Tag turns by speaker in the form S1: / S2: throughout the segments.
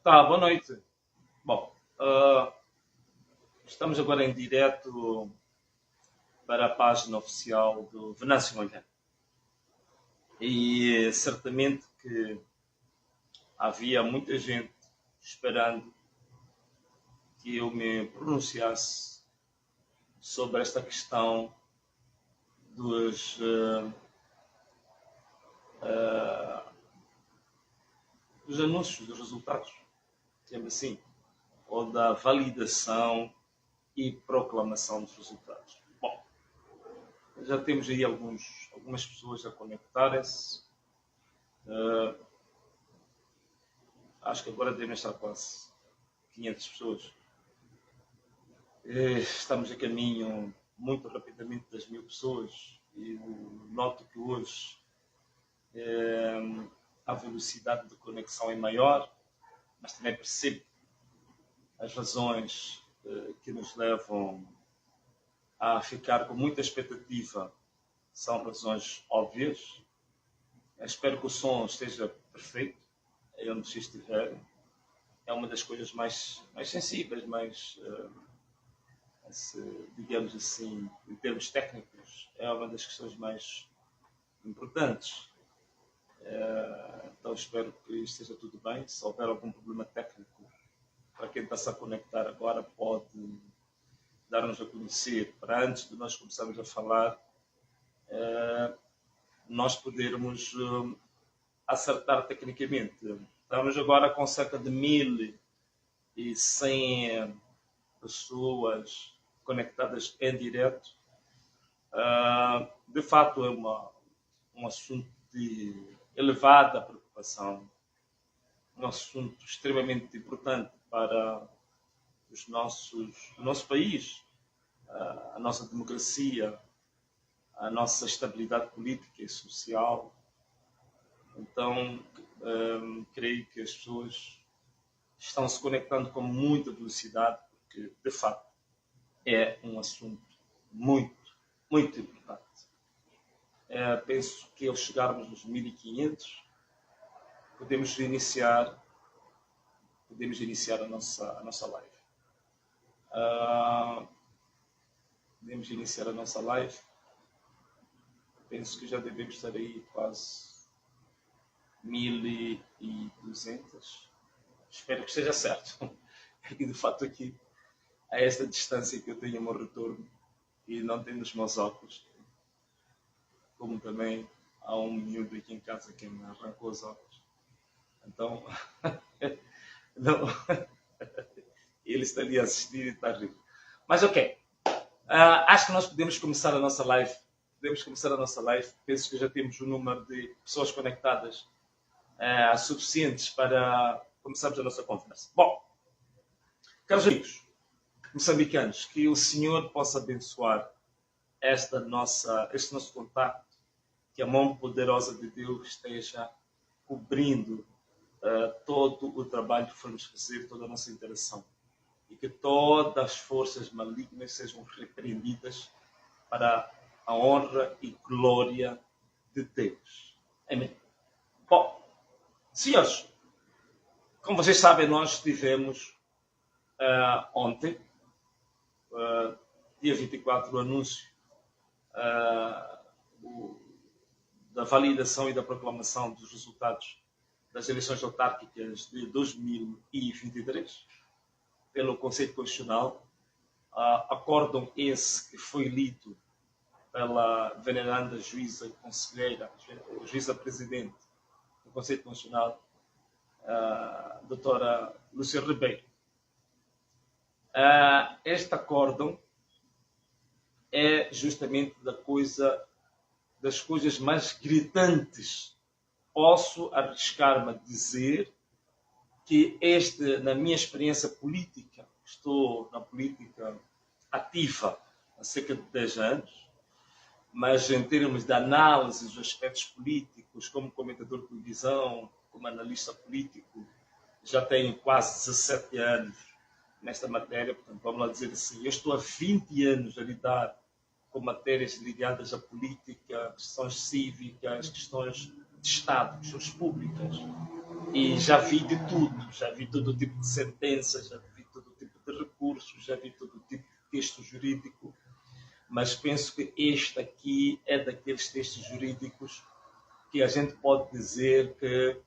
S1: Tá, boa noite. Bom, estamos agora em direto para a página oficial do Venâncio Mondlane. E certamente que havia muita gente esperando que eu me pronunciasse sobre esta questão dos, dos anúncios dos resultados, digamos assim, ou da validação e proclamação dos resultados. Bom, já temos aí algumas pessoas a conectarem-se. Acho que agora devem estar quase 500 pessoas. Estamos a caminho muito rapidamente das 1000 pessoas e noto que hoje a velocidade de conexão é maior, mas também percebo as razões que nos levam a ficar com muita expectativa. São razões óbvias. Espero que o som esteja perfeito, aí onde se estiver. É uma das coisas mais sensíveis, digamos assim, em termos técnicos, é uma das questões mais importantes. Então espero que esteja tudo bem. Se houver algum problema técnico, para quem está-se a conectar agora, pode dar-nos a conhecer, para antes de nós começarmos a falar, nós podermos acertar tecnicamente. Estamos agora com cerca de 1100 pessoas conectadas em direto. De fato, é um assunto de elevada preocupação, um assunto extremamente importante para o nosso país, a nossa democracia, a nossa estabilidade política e social. Então, creio que as pessoas estão se conectando com muita velocidade, porque, de facto, é um assunto muito, muito importante. Penso que ao chegarmos nos 1500, podemos iniciar a nossa live. Podemos iniciar a nossa live. Penso que já devemos estar aí quase 1200. Espero que esteja certo. E de fato aqui, a esta distância que eu tenho o meu retorno e não tendo os meus óculos, como também há um miúdo aqui em casa que me arrancou os óculos. Então, não, ele está ali a assistir e está a rir. Mas ok, acho que nós podemos começar a nossa live. Penso que já temos um número de pessoas conectadas suficientes para começarmos a nossa conversa. Bom, caros amigos moçambicanos, que o Senhor possa abençoar este nosso contacto, que a mão poderosa de Deus esteja cobrindo todo o trabalho que formos fazer, toda a nossa interação, e que todas as forças malignas sejam repreendidas para a honra e glória de Deus. Amém. Bom, senhores, como vocês sabem, nós tivemos ontem, dia 24, o anúncio da validação e da proclamação dos resultados das eleições autárquicas de 2023 pelo Conselho Constitucional. Acórdão esse que foi lido pela veneranda juíza conselheira, juíza presidente do Conselho Constitucional, doutora Lúcia Ribeiro. Este acórdão é justamente das coisas mais gritantes. Posso arriscar-me a dizer que na minha experiência política, estou na política ativa há cerca de 10 anos, mas em termos de análise dos aspectos políticos, como comentador de televisão, como analista político, já tenho quase 17 anos nesta matéria. Portanto, vamos lá dizer assim, eu estou há 20 anos a lidar com matérias ligadas à política, questões cívicas, questões de Estado, questões públicas. E já vi de tudo, já vi todo tipo de sentenças, já vi todo tipo de recursos, já vi todo tipo de texto jurídico, mas penso que este aqui é daqueles textos jurídicos que a gente pode dizer que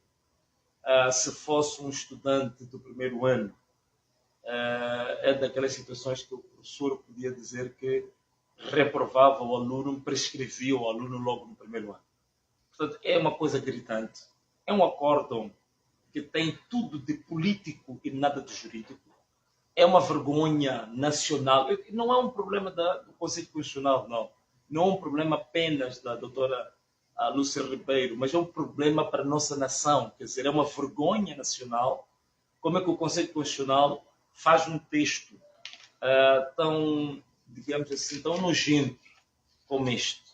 S1: se fosse um estudante do primeiro ano, é daquelas situações que o professor podia dizer que reprovava o aluno, prescrevia o aluno logo no primeiro ano. Portanto, é uma coisa gritante. É um acórdão que tem tudo de político e nada de jurídico. É uma vergonha nacional. Não é um problema do Conselho Constitucional, não. Não é um problema apenas da doutora Lúcia Ribeiro, mas é um problema para a nossa nação. Quer dizer, é uma vergonha nacional. Como é que o Conselho Constitucional faz um texto tão, digamos assim, tão nojento como este?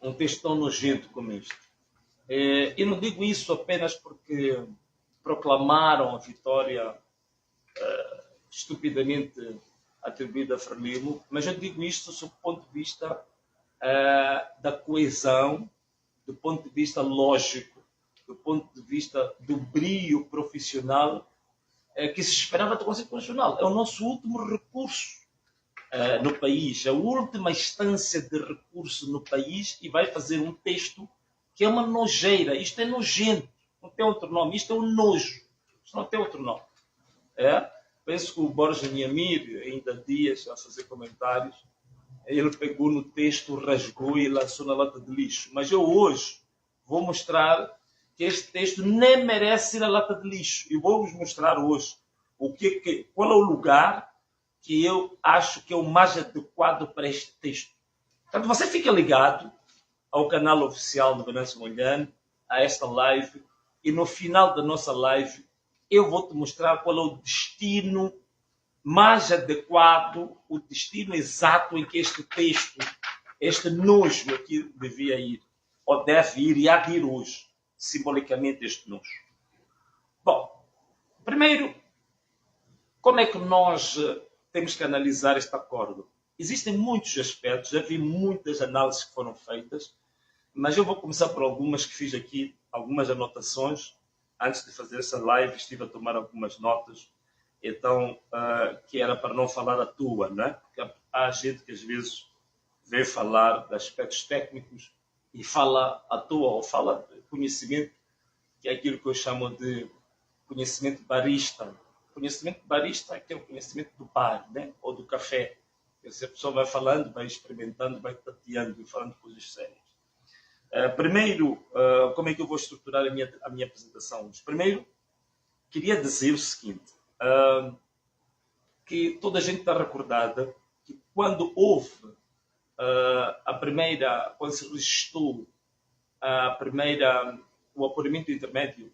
S1: Um texto tão nojento como este. E não digo isso apenas porque proclamaram a vitória estupidamente atribuída a Frelimo, mas eu digo isto sob o ponto de vista da coesão, do ponto de vista lógico, do ponto de vista do brio profissional que se esperava do Conselho Constitucional. É o nosso último recurso no país, a última instância de recurso no país, e vai fazer um texto que é uma nojeira. Isto é nojento, não tem outro nome. Isto é um nojo, isto não tem outro nome. Penso que o Borja Niamir, ainda há dias, a fazer comentários, ele pegou no texto, rasgou e lançou na lata de lixo. Mas eu hoje vou mostrar que este texto nem merece ir à lata de lixo. E vou-vos mostrar hoje qual é o lugar que eu acho que é o mais adequado para este texto. Portanto, você fica ligado ao canal oficial do Venâncio Mondlane, a esta live, e no final da nossa live eu vou te mostrar qual é o destino mais adequado, o destino exato em que este texto, este nojo aqui devia ir, ou deve ir e há de ir hoje, simbolicamente este nojo. Bom, primeiro, como é que nós temos que analisar este acordo? Existem muitos aspectos, já vi muitas análises que foram feitas, mas eu vou começar por algumas que fiz aqui, algumas anotações. Antes de fazer essa live, estive a tomar algumas notas, então, que era para não falar à toa, né? Porque há gente que às vezes vem falar de aspectos técnicos e fala à toa, ou fala de conhecimento, que é aquilo que eu chamo de conhecimento barista. Conhecimento barista é que é o conhecimento do bar, né? Ou do café. Quer dizer, a pessoa vai falando, vai experimentando, vai tateando e falando coisas sérias. Primeiro, como é que eu vou estruturar a minha apresentação? Primeiro, queria dizer o seguinte, que toda a gente está recordada que quando houve quando se registrou o apuramento intermédio,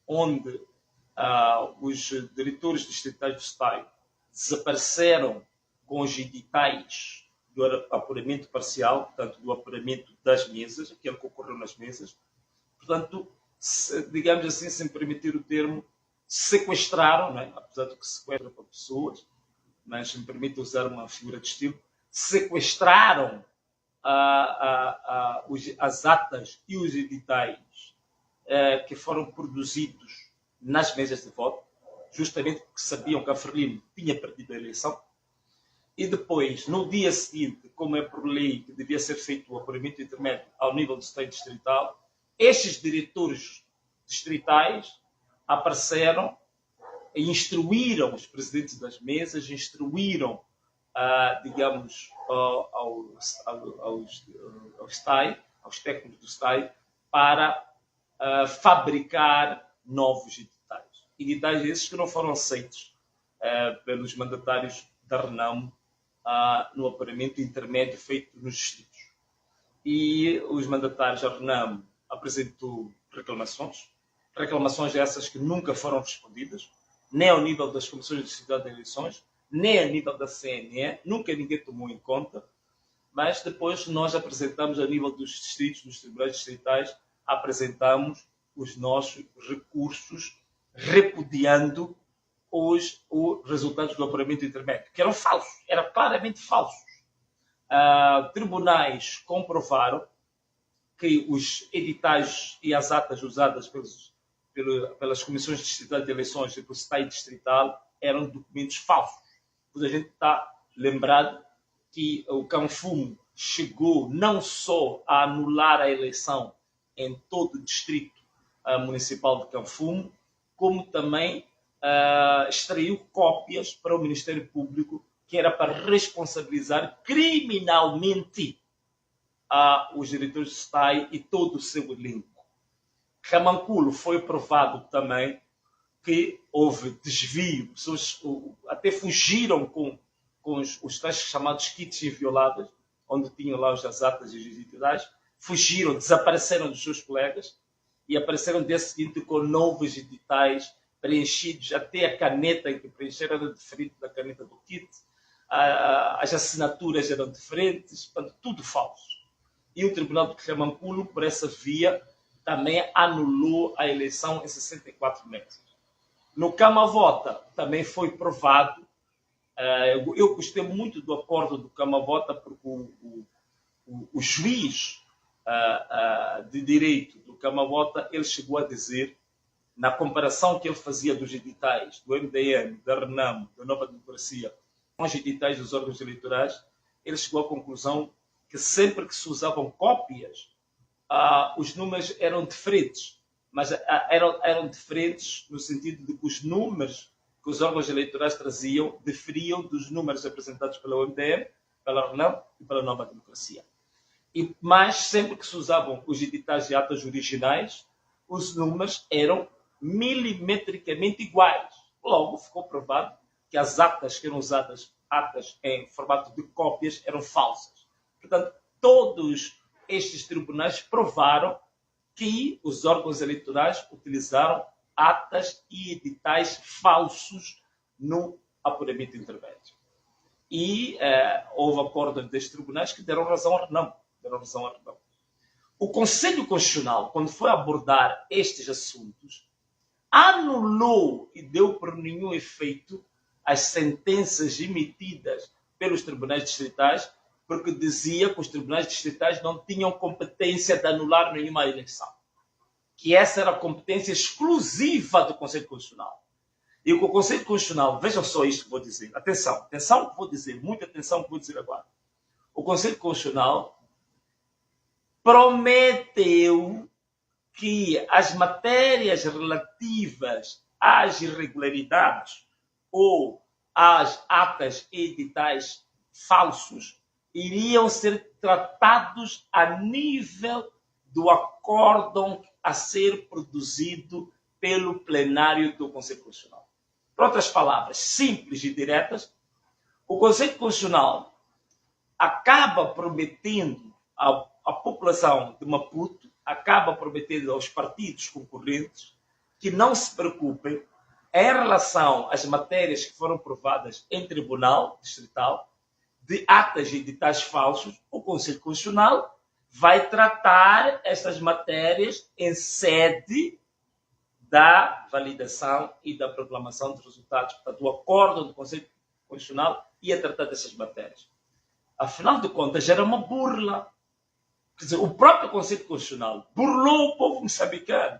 S1: onde os diretores distritais do STAI desapareceram com os editais do apuramento parcial, portanto, do apuramento das mesas, aquele que ocorreu nas mesas. Portanto, digamos assim, sem permitir o termo, sequestraram, né? Apesar de que sequestram para pessoas, mas me permite usar uma figura de estilo, sequestraram as atas e os editais que foram produzidos nas mesas de voto, justamente porque sabiam que a Frelimo tinha perdido a eleição. E depois, no dia seguinte, como é por lei que devia ser feito o apuramento intermédio ao nível do Estado distrital, estes diretores distritais apareceram e instruíram os presidentes das mesas, instruíram, digamos, aos STAI, aos técnicos do STAI, para fabricar novos editais. Editais esses que não foram aceitos pelos mandatários da Renamo no apuramento intermédio feito nos distritos. E os mandatários da Renamo apresentou reclamações essas que nunca foram respondidas, nem ao nível das comissões de cidade de eleições, nem a nível da CNE, nunca ninguém tomou em conta, mas depois nós apresentamos a nível dos distritos, dos tribunais distritais, apresentamos os nossos recursos repudiando os resultados do apuramento intermédio, que eram falsos, eram claramente falsos. Tribunais comprovaram que os editais e as atas usadas pelos pelas comissões distritais de eleições e pelo STAI distrital eram documentos falsos. Toda a gente está lembrado que o Canfumo chegou não só a anular a eleição em todo o distrito municipal de Canfumo, como também extraiu cópias para o Ministério Público, que era para responsabilizar criminalmente os diretores do STAI e todo o seu elenco. Ramanculo foi provado também que houve desvio, pessoas até fugiram com os tais chamados kits inviolados, onde tinham lá as atas e os editais, fugiram, desapareceram dos seus colegas e apareceram dia seguinte com novos editais preenchidos, até a caneta em que preencheram era diferente da caneta do kit, as assinaturas eram diferentes, tudo falso. E o Tribunal de Ramanculo, por essa via, também anulou a eleição em 64 meses. No Camavota também foi provado. Eu gostei muito do acordo do Camavota, porque o juiz de direito do Camavota, ele chegou a dizer, na comparação que ele fazia dos editais do MDM, da RENAM, da Nova Democracia, com os editais dos órgãos eleitorais, ele chegou à conclusão que sempre que se usavam cópias, os números eram diferentes, mas eram diferentes no sentido de que os números que os órgãos eleitorais traziam diferiam dos números apresentados pela UMDM, pela RENAM e pela Nova Democracia. Mas sempre que se usavam os editais de atas originais, os números eram milimetricamente iguais. Logo, ficou provado que as atas que eram usadas, atas em formato de cópias, eram falsas. Portanto, todos estes tribunais provaram que os órgãos eleitorais utilizaram atas e editais falsos no apuramento intermédio. E houve acordo destes tribunais que deram razão à RENAM. O Conselho Constitucional, quando foi abordar estes assuntos, anulou e deu por nenhum efeito as sentenças emitidas pelos tribunais distritais, porque dizia que os tribunais distritais não tinham competência de anular nenhuma eleição. Que essa era a competência exclusiva do Conselho Constitucional. E o Conselho Constitucional, vejam só isto que vou dizer. Atenção que vou dizer, muita atenção que vou dizer agora. O Conselho Constitucional prometeu que as matérias relativas às irregularidades ou às atas e editais falsos iriam ser tratados a nível do acórdão a ser produzido pelo plenário do Conselho Constitucional. Por outras palavras, simples e diretas, o Conselho Constitucional acaba prometendo à população de Maputo, acaba prometendo aos partidos concorrentes que não se preocupem em relação às matérias que foram provadas em tribunal distrital, de atas e editais falsos. O Conselho Constitucional vai tratar estas matérias em sede da validação e da proclamação dos resultados. Portanto, o acordo do Conselho Constitucional ia tratar dessas matérias. Afinal de contas, era uma burla. Quer dizer, o próprio Conselho Constitucional burlou o povo moçambicano.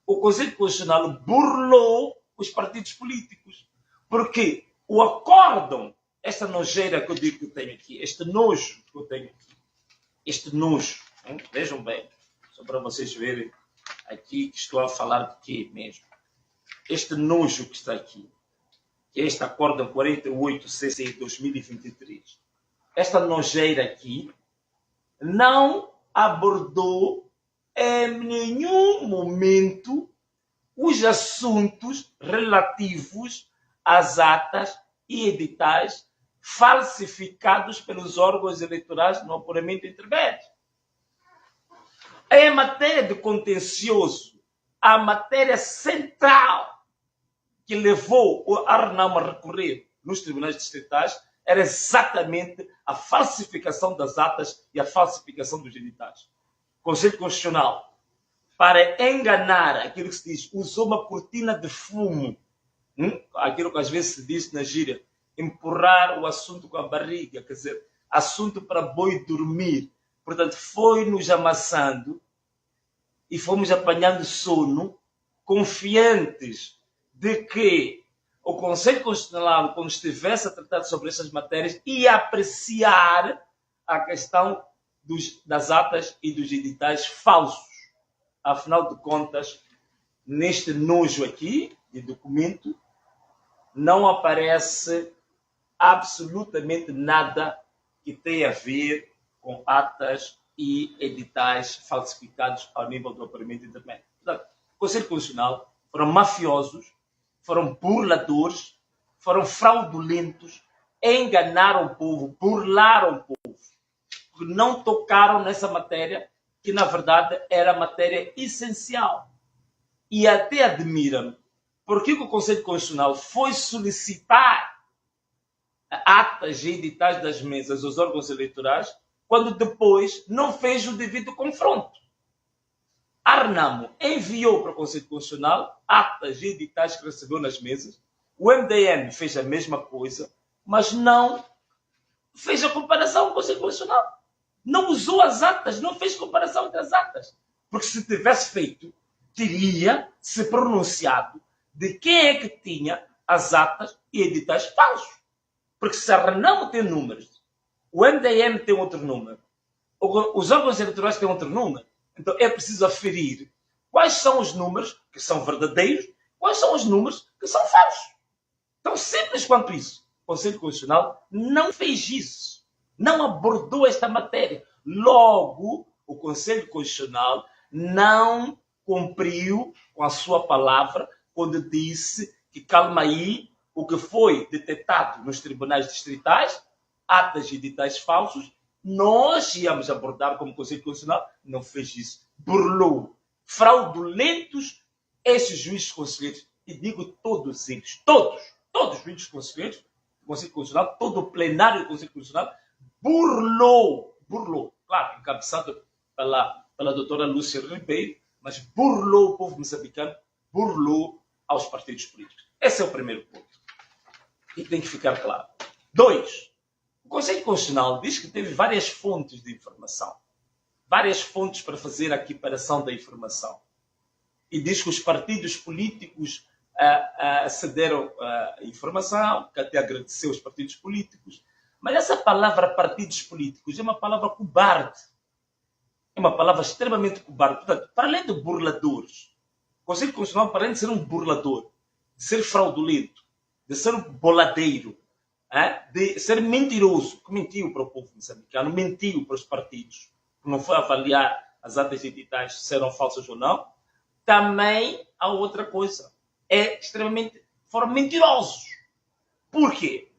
S1: O Conselho Constitucional burlou os partidos políticos. Porque o acórdão, esta nojeira que eu digo que eu tenho aqui, este nojo que eu tenho aqui, este nojo, vejam bem, só para vocês verem aqui que estou a falar de quê mesmo. Este nojo que está aqui, que é este acórdão 48-CC 2023, esta nojeira aqui não abordou em nenhum momento os assuntos relativos às atas e editais falsificados pelos órgãos eleitorais no apuramento intermédio. Em matéria de contencioso, a matéria central que levou a RENAM a recorrer nos tribunais distritais era exatamente a falsificação das atas e a falsificação dos editais. O Conselho Constitucional, para enganar aquilo que se diz, usou uma cortina de fumo, aquilo que às vezes se diz na gíria, empurrar o assunto com a barriga, quer dizer, assunto para boi dormir. Portanto, foi nos amassando e fomos apanhando sono confiantes de que o Conselho Constitucional, quando estivesse a tratar sobre essas matérias, ia apreciar a questão das atas e dos editais falsos. Afinal de contas, neste nojo aqui de documento, não aparece absolutamente nada que tenha a ver com atas e editais falsificados ao nível do aparelhamento intermédio. Portanto, o Conselho Constitucional foram mafiosos, foram burladores, foram fraudulentos, enganaram o povo, burlaram o povo, porque não tocaram nessa matéria que, na verdade, era matéria essencial. E até admira-me porque o Conselho Constitucional foi solicitar atas e editais das mesas aos órgãos eleitorais quando depois não fez o devido confronto. A Renamo enviou para o Conselho Constitucional atas e editais que recebeu nas mesas. O MDM fez a mesma coisa, mas não fez a comparação com o Conselho Constitucional. Não usou as atas, não fez comparação entre as atas. Porque se tivesse feito, teria se pronunciado de quem é que tinha as atas e editais falsos. Porque se a Renamo tem números, o MDM tem outro número, os órgãos eleitorais têm outro número, então é preciso aferir quais são os números que são verdadeiros, quais são os números que são falsos. Tão simples quanto isso. O Conselho Constitucional não fez isso. Não abordou esta matéria. Logo, o Conselho Constitucional não cumpriu com a sua palavra quando disse que, calma aí, o que foi detectado nos tribunais distritais, atas e editais falsos, nós íamos abordar como Conselho Constitucional, não fez isso. Burlou. Fraudulentos esses juízes conselheiros, e digo todos eles, todos os juízes conselheiros do Conselho Constitucional, todo o plenário do Conselho Constitucional, burlou, claro, encabeçado pela doutora Lúcia Ribeiro, mas burlou o povo moçambicano, burlou aos partidos políticos. Esse é o primeiro ponto. E tem que ficar claro. 2. O Conselho Constitucional diz que teve várias fontes de informação. Várias fontes para fazer a equiparação da informação. E diz que os partidos políticos cederam a informação, que até agradeceu os partidos políticos. Mas essa palavra partidos políticos é uma palavra cobarde. É uma palavra extremamente cobarde. Portanto, para além de burladores, o Conselho Constitucional, para além de ser um burlador, de ser fraudulento, de ser um boladeiro, de ser mentiroso, que mentiu para o povo moçambicano, mentiu para os partidos, que não foi avaliar as atas editais se eram falsas ou não, também há outra coisa. Foram mentirosos. Por quê?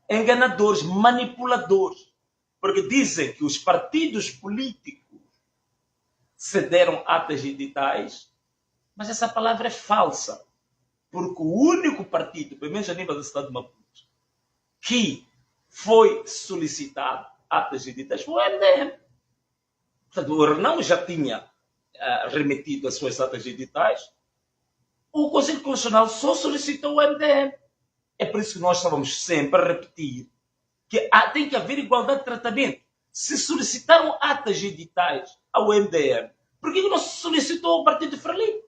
S1: Enganadores, manipuladores. Porque dizem que os partidos políticos cederam atas editais, mas essa palavra é falsa. Porque o único partido, pelo menos a nível da cidade de Maputo, que foi solicitado atas editais foi o MDM. Portanto, o Renamo já tinha remetido as suas atas editais. O Conselho Constitucional só solicitou o MDM. É por isso que nós estávamos sempre a repetir que tem que haver igualdade de tratamento. Se solicitaram atas editais ao MDM, por que não se solicitou ao Partido Frelimo?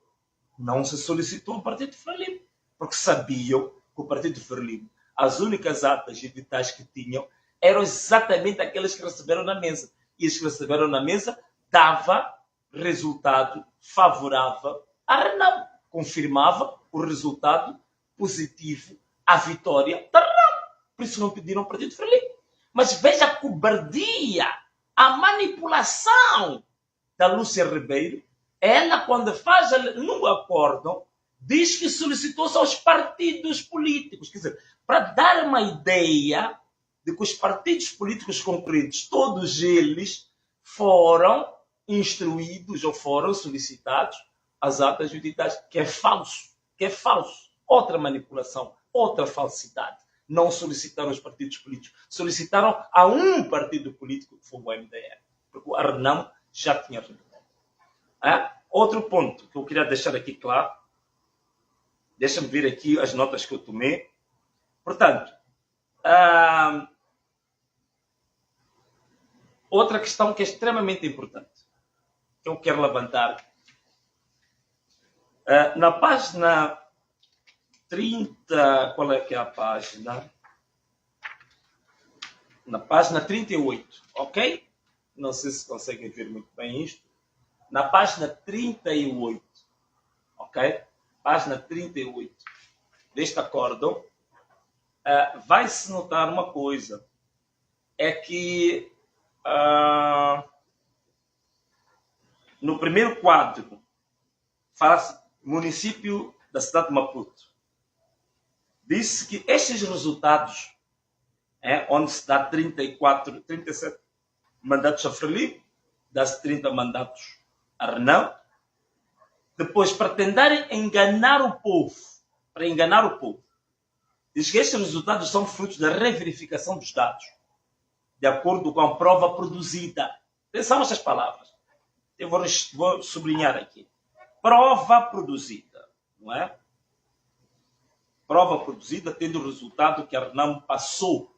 S1: Não se solicitou ao Partido Frelimo, porque sabiam que o Partido Frelimo, as únicas atas editais que tinham eram exatamente aquelas que receberam na mesa. E as que receberam na mesa dava resultado favorável à Renamo. Confirmava o resultado positivo, a vitória da Renamo. Por isso não pediram ao Partido Frelimo. Mas veja a cobardia, a manipulação da Lúcia Ribeiro. Ela, quando faz no acórdão, diz que solicitou-se aos partidos políticos. Quer dizer, para dar uma ideia de que os partidos políticos concorrentes, todos eles, foram instruídos ou foram solicitados as atas editais, que é falso. Outra manipulação, outra falsidade. Não solicitaram os partidos políticos, solicitaram a um partido político, que foi o MDM, porque o Renamo já tinha remetido. Outro ponto que eu queria deixar aqui claro, deixa-me ver aqui as notas que eu tomei. Portanto, outra questão que é extremamente importante, que eu quero levantar. Na página 30, qual é que é a página? Na página 38, ok? Não sei se conseguem ver muito bem isto. Na página 38, ok? Página 38 deste acórdão, vai-se notar uma coisa. É que no primeiro quadro fala-se município da cidade de Maputo. Diz que estes resultados, onde se dá 37 mandatos a Frelimo, dá-se 30 mandatos a Renão. Depois, para tentarem enganar o povo, diz que estes resultados são frutos da reverificação dos dados, de acordo com a prova produzida. Atenção a estas palavras. Eu vou sublinhar aqui. Prova produzida, não é? Prova produzida tendo o resultado que a Renamo passou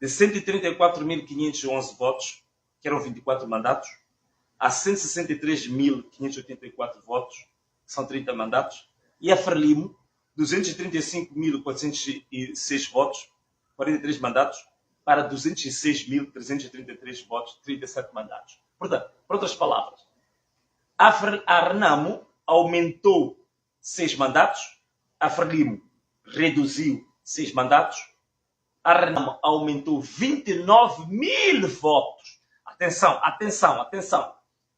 S1: de 134.511 votos, que eram 24 mandatos, a 163.584 votos, que são 30 mandatos, e a Frelimo, 235.406 votos, 43 mandatos, para 206.333 votos, 37 mandatos. Portanto, por outras palavras, a Renamo aumentou 6 mandatos, a Frelimo reduziu 6 mandatos, a Renamo aumentou 29.000 votos. Atenção.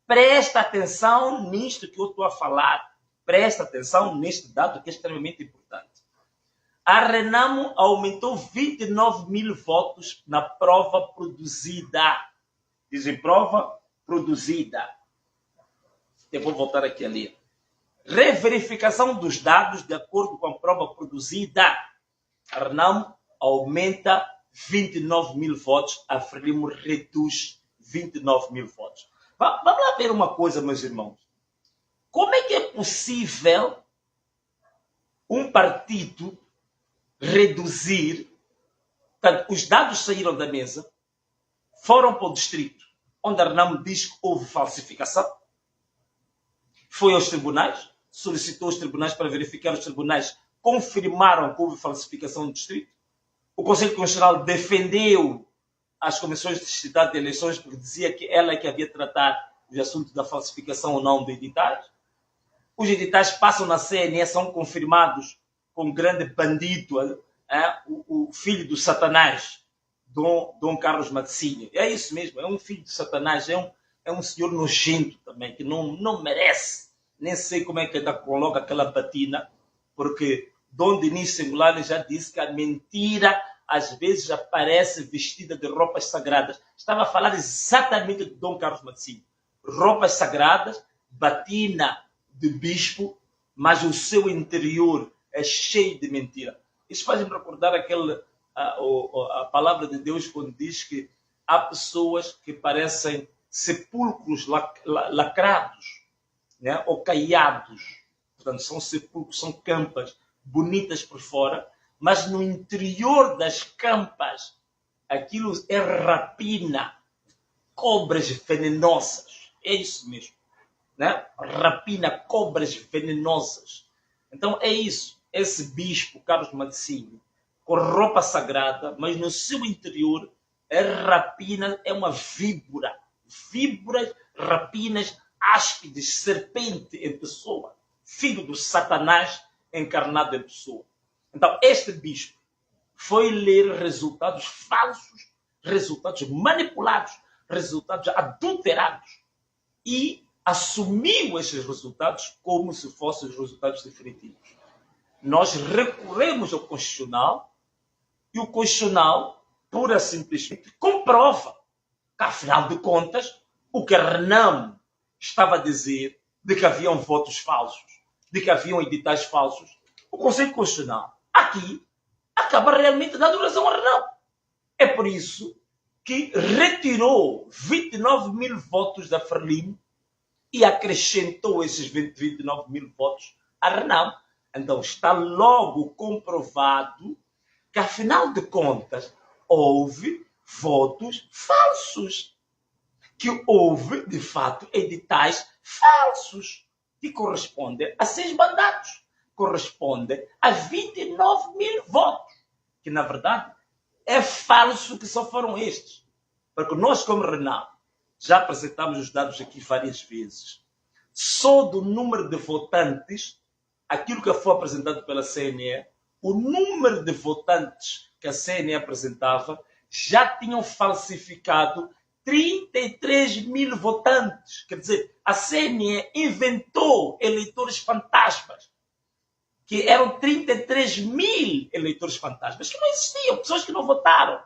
S1: Presta atenção nisto que eu estou a falar. Presta atenção neste dado que é extremamente importante. A Renamo aumentou 29.000 votos na prova produzida. Dizem prova produzida. Eu vou voltar aqui ali. Reverificação dos dados de acordo com a prova produzida. A Renamo aumenta 29.000 votos, a Frelimo reduz 29.000 votos. Vamos lá ver uma coisa, meus irmãos. Como é que é possível um partido reduzir... Portanto, os dados saíram da mesa, foram para o distrito, onde a Renamo diz que houve falsificação, foi aos tribunais, solicitou os tribunais para verificar, os tribunais confirmaram que houve falsificação no distrito. O Conselho Constitucional defendeu as comissões de distritais de eleições porque dizia que ela é que havia de tratar os assuntos da falsificação ou não de editais. Os editais passam na CNE, são confirmados com um grande bandido, o filho do Satanás, Dom Carlos Matsini. É isso mesmo, é um filho de Satanás, é um senhor nojento também, que não merece. Nem sei como é que ainda coloca aquela batina, porque Dom Denis Singulari já disse que a mentira às vezes aparece vestida de roupas sagradas. Estava a falar exatamente de Dom Carlos Matsini. Roupas sagradas, batina de bispo, mas o seu interior é cheio de mentira. Isso faz-me recordar a palavra de Deus quando diz que há pessoas que parecem sepulcros lacrados, né? Ou caiados. Portanto, são sepulcros, são campas bonitas por fora, mas no interior das campas aquilo é rapina, cobras venenosas. É isso mesmo, né? Rapina, cobras venenosas. Então é isso. Esse bispo, Carlos Matsini, com roupa sagrada, mas no seu interior é rapina, é uma víbora. Víboras, rapinas, áspides, serpente em pessoa. Filho do Satanás encarnado em pessoa. Então, este bispo foi ler resultados falsos, resultados manipulados, resultados adulterados e assumiu esses resultados como se fossem os resultados definitivos. Nós recorremos ao Constitucional e o Constitucional, pura e simplesmente, comprova que, afinal de contas, o que a Renamo estava a dizer de que haviam votos falsos, de que haviam editais falsos, o Conselho Constitucional aqui acaba realmente dando razão à Renamo. É por isso que retirou 29.000 votos da Frelimo e acrescentou esses 29.000 votos à Renamo. Então está logo comprovado que, afinal de contas, houve votos falsos. Que houve, de fato, editais falsos. que corresponde a 6 mandatos. Corresponde a 29 mil votos. Que, na verdade, é falso que só foram estes. Porque nós, como Renamo, já apresentamos os dados aqui várias vezes. Só do número de votantes, aquilo que foi apresentado pela CNE, o número de votantes que a CNE apresentava, já tinham falsificado 33 mil votantes. Quer dizer, a CNE inventou eleitores fantasmas, que eram 33 mil eleitores fantasmas, que não existiam, pessoas que não votaram.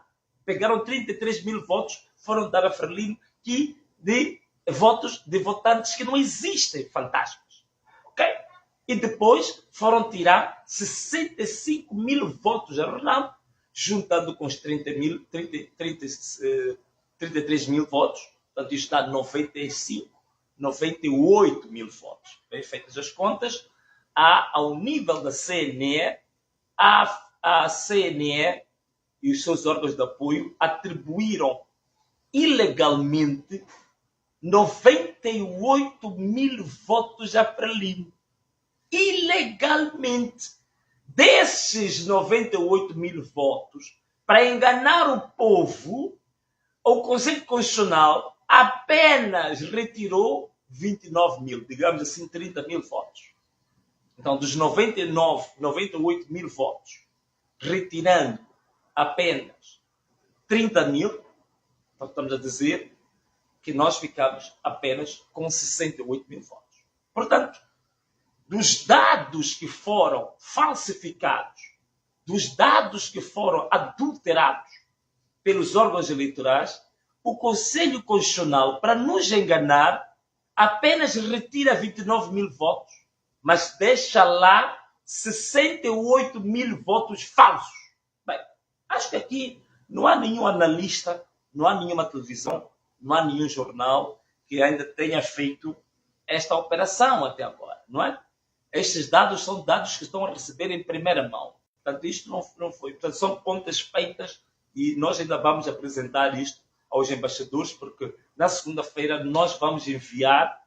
S1: Pegaram 33 mil votos, foram dar a Frelimo que de votos de votantes que não existem, fantasmas. Ok? E depois foram tirar 65 mil votos a Renamo, juntando com os 33 mil votos. Portanto, isto dá 98 mil votos. Bem feitas as contas, ao nível da CNE, a CNE e os seus órgãos de apoio atribuíram ilegalmente 98 mil votos a Frelimo. Ilegalmente. Desses 98 mil votos, para enganar o povo, o Conselho Constitucional apenas retirou 29 mil, digamos assim, 30 mil votos. Então, dos 98 mil votos, retirando apenas 30 mil, então estamos a dizer que nós ficamos apenas com 68 mil votos. Portanto, dos dados que foram falsificados, dos dados que foram adulterados pelos órgãos eleitorais, o Conselho Constitucional, para nos enganar, apenas retira 29 mil votos, mas deixa lá 68 mil votos falsos. Bem, acho que aqui não há nenhum analista, não há nenhuma televisão, não há nenhum jornal que ainda tenha feito esta operação até agora, não é? Estes dados são dados que estão a receber em primeira mão. Portanto, isto não foi. Portanto, são contas feitas e nós ainda vamos apresentar isto aos embaixadores, porque na segunda-feira nós vamos enviar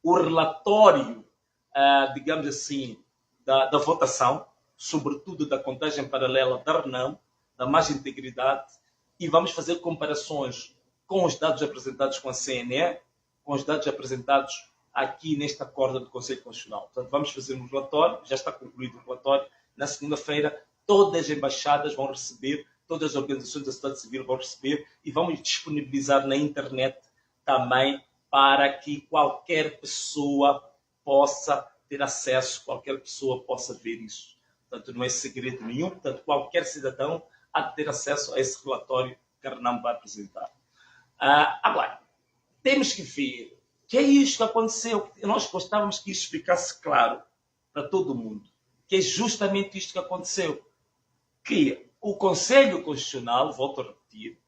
S1: o relatório, digamos assim, da votação, sobretudo da contagem paralela da Renamo, da mais integridade, e vamos fazer comparações com os dados apresentados com a CNE, com os dados apresentados aqui nesta corda do Conselho Constitucional. Portanto, vamos fazer um relatório, já está concluído o relatório. Na segunda-feira, todas as embaixadas vão receber, todas as organizações da sociedade civil vão receber e vamos disponibilizar na internet também para que qualquer pessoa possa ter acesso, qualquer pessoa possa ver isso. Portanto, não é segredo nenhum. Portanto, qualquer cidadão há de ter acesso a esse relatório que a Renamo vai apresentar. Agora, temos que ver que é isto que aconteceu. Nós gostávamos que isto ficasse claro para todo mundo. Que é justamente isto que aconteceu. Que o Conselho Constitucional, volto a repetir,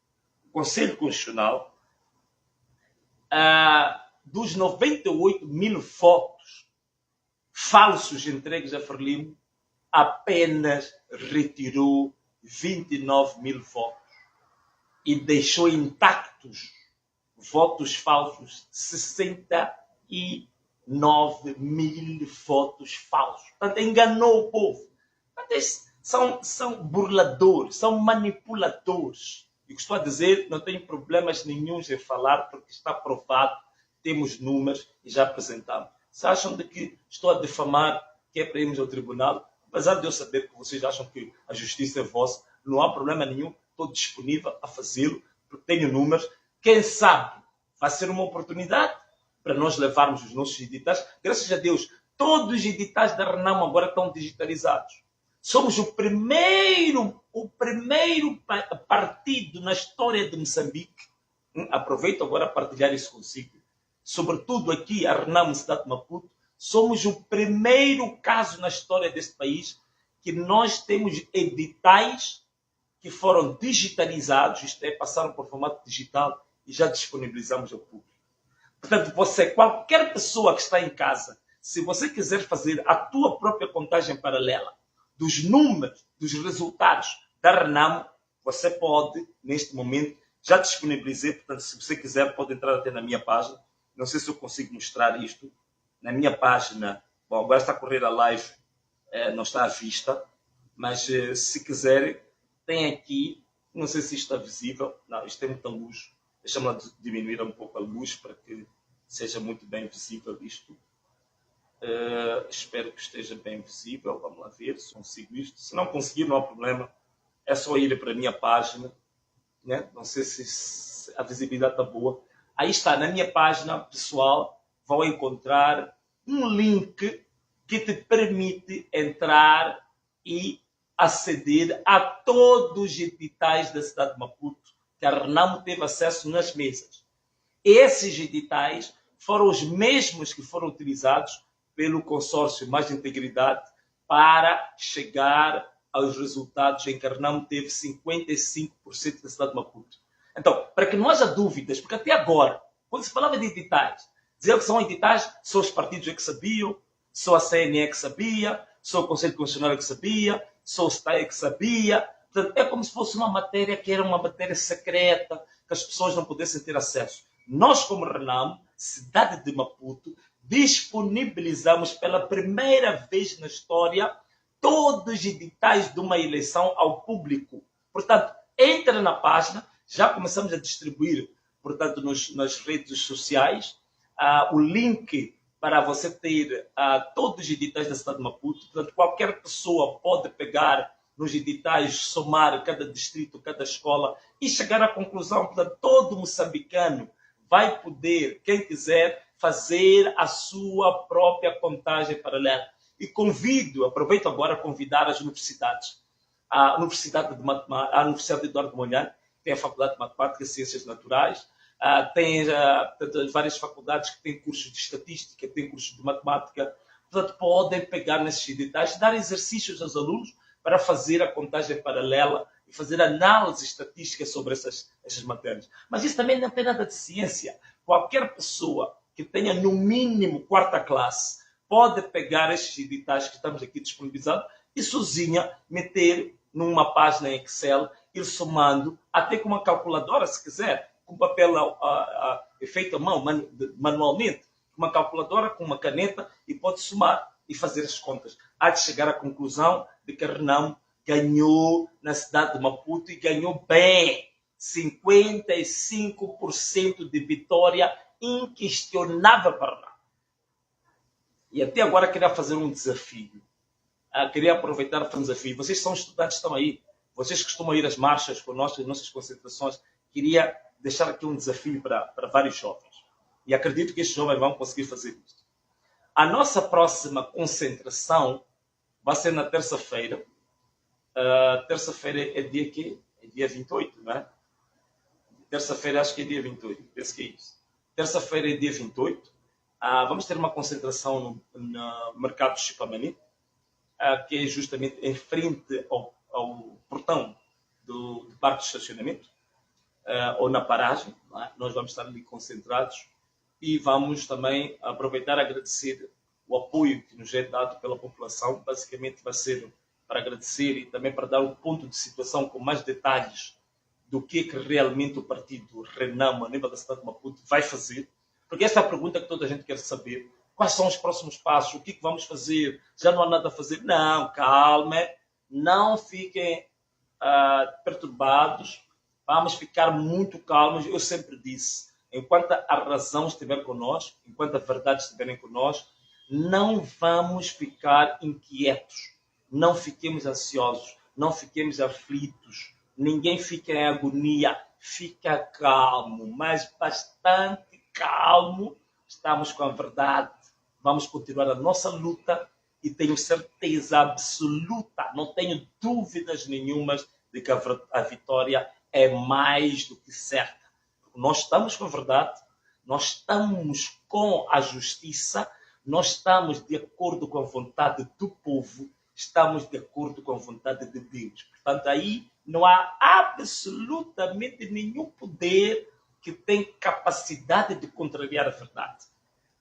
S1: o Conselho Constitucional, dos 98 mil votos falsos entregues a Frelimo, apenas retirou 29 mil votos e deixou intactos votos falsos, 69 mil votos falsos. Portanto, enganou o povo. Portanto, são burladores, são manipuladores. E o que estou a dizer, não tenho problemas nenhuns em falar, porque está provado, temos números e já apresentamos. Se acham de que estou a difamar, que é para irmos ao tribunal, apesar de eu saber que vocês acham que a justiça é vossa, não há problema nenhum, estou disponível a fazê-lo, porque tenho números. Quem sabe vai ser uma oportunidade para nós levarmos os nossos editais. Graças a Deus, todos os editais da Renamo agora estão digitalizados. Somos o primeiro partido na história de Moçambique. Aproveito agora a partilhar isso consigo. Sobretudo aqui, a Renamo, cidade de Maputo, somos o primeiro caso na história deste país que nós temos editais que foram digitalizados, isto é, passaram por formato digital e já disponibilizamos ao público. Portanto, qualquer pessoa que está em casa, se você quiser fazer a tua própria contagem paralela dos números, dos resultados da Renamo, você pode, neste momento, já disponibilizei, portanto, se você quiser, pode entrar até na minha página. Não sei se eu consigo mostrar isto. na minha página. Bom, agora está a correr a live, não está à vista, mas se quiserem, tem aqui, não sei se isto está visível, não, isto tem muita luz, deixa-me diminuir um pouco a luz para que seja muito bem visível isto. Espero que esteja bem visível, vamos lá ver se consigo isto. Se não conseguir, não há problema, é só ir para a minha página, né? Não sei se a visibilidade está boa. Aí está, na minha página pessoal, vão encontrar um link que te permite entrar e aceder a todos os editais da cidade de Maputo que a Renamo teve acesso nas mesas. Esses editais foram os mesmos que foram utilizados pelo consórcio Mais Integridade para chegar aos resultados em que a Renamo teve 55% da cidade de Maputo. Então, para que não haja dúvidas, porque até agora, quando se falava de editais, diziam que são editais, só os partidos é que sabiam, só a CNE é que sabia, só o Conselho Constitucional é que sabia, só o STAE é que sabia. Portanto, é como se fosse uma matéria que era uma matéria secreta, que as pessoas não pudessem ter acesso. Nós, como Renamo, cidade de Maputo, disponibilizamos pela primeira vez na história todos os editais de uma eleição ao público. Portanto, entra na página, já começamos a distribuir, portanto, nas redes sociais, o link para você ter todos os editais da cidade de Maputo. Portanto, qualquer pessoa pode pegar nos editais, somar cada distrito, cada escola e chegar à conclusão. Portanto, todo moçambicano vai poder, quem quiser, fazer a sua própria contagem paralela. E aproveito agora a convidar as universidades. A Universidade de Eduardo Mondlane tem a Faculdade de Matemática e Ciências Naturais, tem várias faculdades que têm cursos de estatística, têm cursos de matemática. Portanto, podem pegar nesses editais, dar exercícios aos alunos para fazer a contagem paralela e fazer análise estatística sobre essas matérias. Mas isso também não tem nada de ciência. Qualquer pessoa que tenha no mínimo quarta classe pode pegar estes editais que estamos aqui disponibilizados e sozinha meter numa página em Excel, ir somando, até com uma calculadora, se quiser, com papel feito à mão, manualmente, uma calculadora, com uma caneta, e pode somar e fazer as contas. Há de chegar à conclusão de que a Renamo ganhou na cidade de Maputo e ganhou bem. 55% de vitória inquestionável para a Renamo. E até agora queria fazer um desafio. Queria aproveitar para fazer um desafio. Vocês são estudantes, estão aí. Vocês costumam ir às marchas conosco, às nossas concentrações. Queria deixar aqui um desafio para vários jovens. E acredito que estes jovens vão conseguir fazer isso. A nossa próxima concentração vai ser na terça-feira. Terça-feira é dia quê? É dia 28, não é? Terça-feira acho que é dia 28. Penso que é isso. Terça-feira é dia 28. Vamos ter uma concentração no mercado de Chipamani, que é justamente em frente ao portão do parque de estacionamento, ou na paragem. É? Nós vamos estar ali concentrados e vamos também aproveitar e agradecer o apoio que nos é dado pela população. Basicamente vai ser para agradecer e também para dar um ponto de situação com mais detalhes do que realmente o partido Renamo, a nível da cidade de Maputo, vai fazer. Porque esta é a pergunta que toda a gente quer saber. Quais são os próximos passos? O que vamos fazer? Já não há nada a fazer? Não, calma. Não fiquem perturbados. Vamos ficar muito calmos. Eu sempre disse, enquanto a razão estiver conosco, enquanto a verdade estiver conosco, não vamos ficar inquietos. Não fiquemos ansiosos. Não fiquemos aflitos. Ninguém fica em agonia. Fica calmo, mas bastante calmo. Estamos com a verdade. Vamos continuar a nossa luta e tenho certeza absoluta, não tenho dúvidas nenhumas de que a vitória é mais do que certa. Nós estamos com a verdade, nós estamos com a justiça, nós estamos de acordo com a vontade do povo, estamos de acordo com a vontade de Deus. Portanto, aí não há absolutamente nenhum poder que tem capacidade de contrariar a verdade.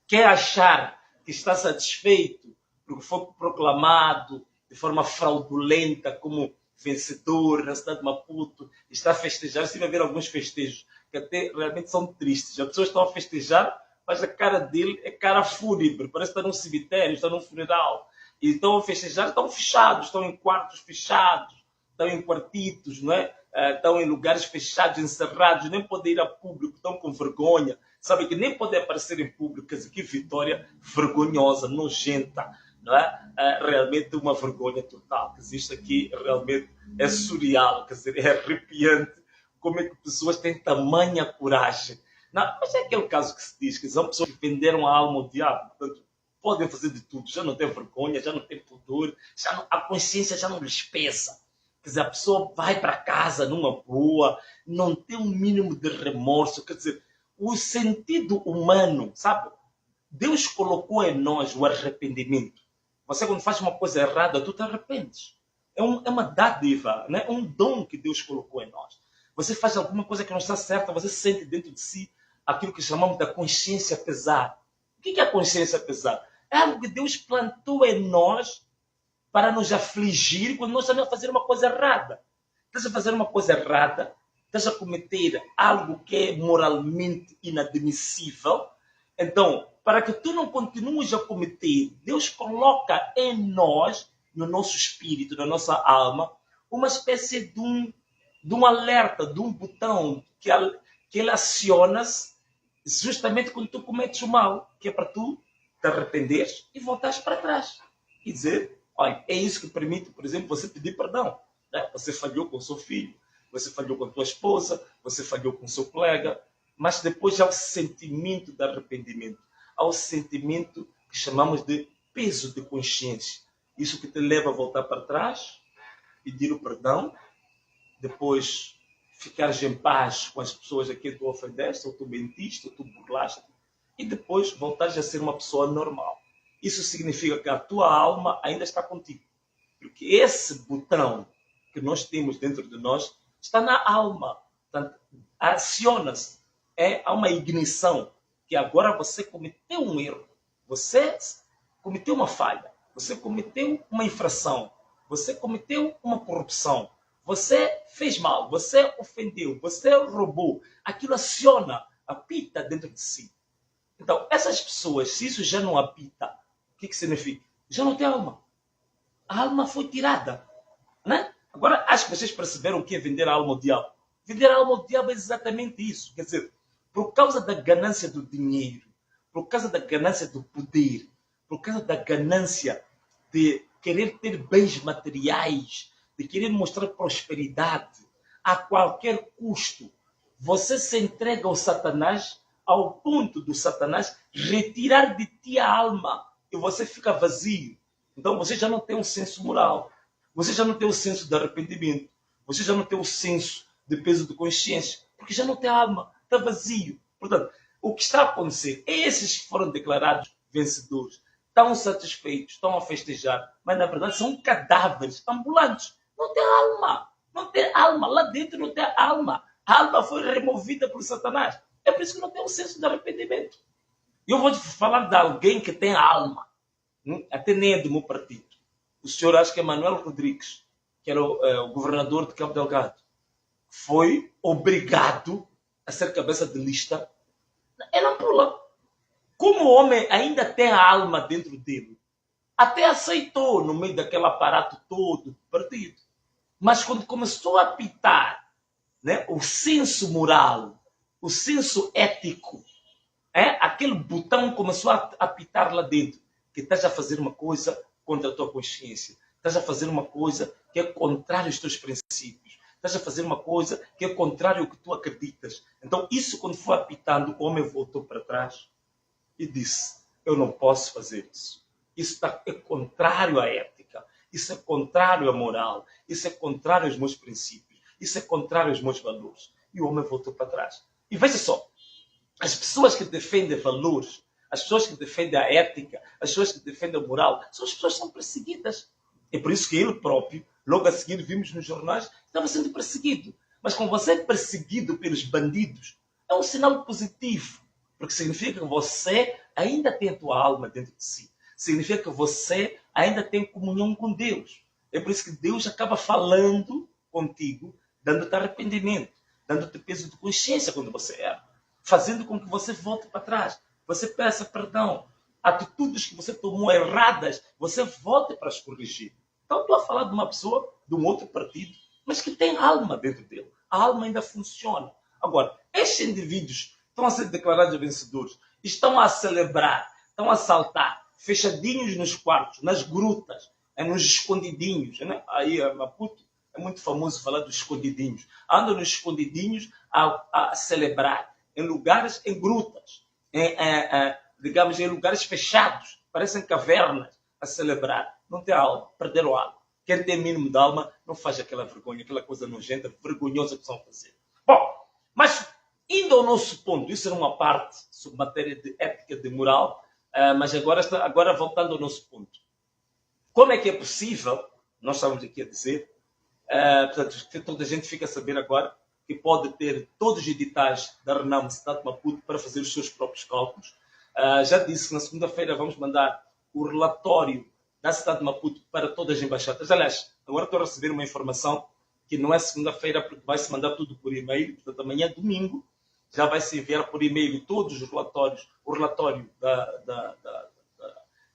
S1: Quer achar que está satisfeito porque foi proclamado de forma fraudulenta como vencedor na cidade de Maputo, está a festejar. Estive a ver alguns festejos que até realmente são tristes. As pessoas estão a festejar, mas a cara dele é cara fúnebre, parece que está num cemitério, está num funeral. E estão a festejar, estão fechados, estão em quartos fechados, estão em quartitos, não é? Estão em lugares fechados, encerrados, nem podem ir a público, estão com vergonha. Sabe que nem podem aparecer em público, quer dizer, que vitória vergonhosa, nojenta, não é? Realmente uma vergonha total. Quer dizer, isto aqui realmente é surreal, quer dizer, é arrepiante. Como é que pessoas têm tamanha coragem? Não, mas é aquele caso que se diz que são pessoas que venderam a alma ao diabo, portanto, podem fazer de tudo, já não tem vergonha, já não tem pudor, a consciência já não lhes pesa. Quer dizer, a pessoa vai para casa numa boa, não tem um mínimo de remorso. Quer dizer, o sentido humano, sabe? Deus colocou em nós o arrependimento. Você, quando faz uma coisa errada, tu te arrependes. É uma dádiva, né? É um dom que Deus colocou em nós. Você faz alguma coisa que não está certa, você sente dentro de si aquilo que chamamos da consciência pesar. O que é a consciência pesar? É algo que Deus plantou em nós para nos afligir quando nós estamos a fazer uma coisa errada. Estás a fazer uma coisa errada, estás a cometer algo que é moralmente inadmissível. Então, para que tu não continues a cometer, Deus coloca em nós, no nosso espírito, na nossa alma, uma espécie de um alerta, de um botão que ele aciona-se justamente quando tu cometes o mal, que é para tu te arrependeres e voltares para trás. Quer dizer, olha, é isso que permite, por exemplo, você pedir perdão. Né? Você falhou com o seu filho, você falhou com a tua esposa, você falhou com o seu colega, mas depois há o sentimento de arrependimento, há o sentimento que chamamos de peso de consciência. Isso que te leva a voltar para trás, pedir o perdão, depois ficares em paz com as pessoas a quem tu ofendeste, ou tu mentiste, ou tu burlaste, e depois voltares a ser uma pessoa normal. Isso significa que a tua alma ainda está contigo. Porque esse botão que nós temos dentro de nós está na alma. Portanto, aciona-se. Há uma ignição que agora você cometeu um erro. Você cometeu uma falha. Você cometeu uma infração. Você cometeu uma corrupção. Você fez mal. Você ofendeu. Você roubou. Aquilo aciona, apita dentro de si. Então, essas pessoas, se isso já não apita, o que significa? Já não tem alma. A alma foi tirada. Né? Agora, acho que vocês perceberam o que é vender a alma ao diabo. Vender a alma ao diabo é exatamente isso. Quer dizer, por causa da ganância do dinheiro, por causa da ganância do poder, por causa da ganância de querer ter bens materiais, de querer mostrar prosperidade a qualquer custo, você se entrega ao Satanás ao ponto do Satanás retirar de ti a alma e você fica vazio. Então você já não tem um senso moral, você já não tem o senso de arrependimento, você já não tem o senso de peso de consciência, porque já não tem alma, está vazio. Portanto, o que está a acontecer é esses que foram declarados vencedores, estão satisfeitos, estão a festejar, mas na verdade são cadáveres ambulantes. Não tem alma, não tem alma, lá dentro não tem alma. A alma foi removida por Satanás. É por isso que não tem um senso de arrependimento. Eu vou te falar de alguém que tem alma, até nem é do meu partido. O senhor, acho que é Manuel Rodrigues, que era o governador de Cabo Delgado, foi obrigado a ser cabeça de lista em Nampula. Como o homem ainda tem a alma dentro dele, até aceitou no meio daquele aparato todo do partido. Mas quando começou a apitar, né, o senso moral, o senso ético, aquele botão começou a apitar lá dentro, que estás a fazer uma coisa contra a tua consciência, estás a fazer uma coisa que é contrária aos teus princípios, estás a fazer uma coisa que é contrária ao que tu acreditas. Então isso, quando foi apitando, o homem voltou para trás e disse, eu não posso fazer isso. Isso é contrário à ética, isso é contrário à moral, isso é contrário aos meus princípios, isso é contrário aos meus valores. E o homem voltou para trás. E veja só, as pessoas que defendem valores, as pessoas que defendem a ética, as pessoas que defendem a moral, são as pessoas que são perseguidas. É por isso que ele próprio, logo a seguir, vimos nos jornais, estava sendo perseguido. Mas quando você é perseguido pelos bandidos, é um sinal positivo. Porque significa que você ainda tem a tua alma dentro de si. Significa que você ainda tem comunhão com Deus. É por isso que Deus acaba falando contigo, dando-te arrependimento, dando-te peso de consciência quando você erra, fazendo com que você volte para trás, você peça perdão. Atitudes que você tomou erradas, você volte para as corrigir. Então, estou a falar de uma pessoa de um outro partido, mas que tem alma dentro dele. A alma ainda funciona. Agora, estes indivíduos estão a ser declarados vencedores, estão a celebrar, estão a saltar, fechadinhos nos quartos, nas grutas, nos escondidinhos. Né? Aí, Maputo, é muito famoso falar dos escondidinhos. Andam nos escondidinhos a celebrar, em lugares, em grutas, digamos, em lugares fechados, parecem cavernas, a celebrar. Não tem alma, perderam alma. Quem tem mínimo de alma não faz aquela vergonha, aquela coisa nojenta, vergonhosa que estão a fazer. Bom, mas indo ao nosso ponto, isso era uma parte sobre matéria de ética, de moral, mas agora voltando ao nosso ponto. Como é que é possível, nós estamos aqui a dizer, portanto, toda a gente fica a saber agora que pode ter todos os editais da Renam Cidade de Maputo para fazer os seus próprios cálculos. Já disse que na segunda-feira vamos mandar o relatório da cidade de Maputo para todas as embaixadas. Aliás, agora estou a receber uma informação que não é segunda-feira, porque vai-se mandar tudo por e-mail. Portanto, amanhã, domingo, já vai-se enviar por e-mail todos os relatórios, o relatório da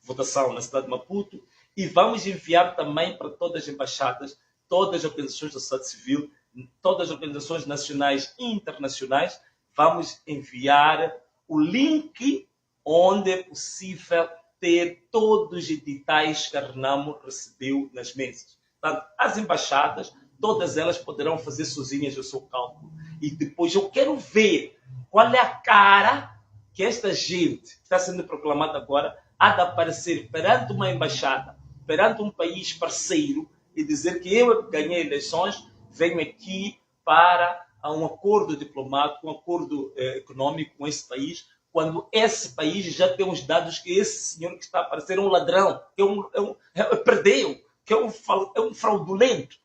S1: votação na cidade de Maputo, e vamos enviar também para todas as embaixadas, todas as organizações da sociedade civil, todas as organizações nacionais e internacionais, vamos enviar o link onde é possível ter todos os editais que a Renamo recebeu nas mesas. Portanto, as embaixadas, todas elas poderão fazer sozinhas o seu cálculo. E depois eu quero ver qual é a cara que esta gente que está sendo proclamada agora há de aparecer perante uma embaixada, perante um país parceiro e dizer que eu ganhei eleições, venho aqui para um acordo diplomático, um acordo econômico com esse país, quando esse país já tem os dados que esse senhor que está a aparecer é um ladrão, que perdeu, que é um fraudulento.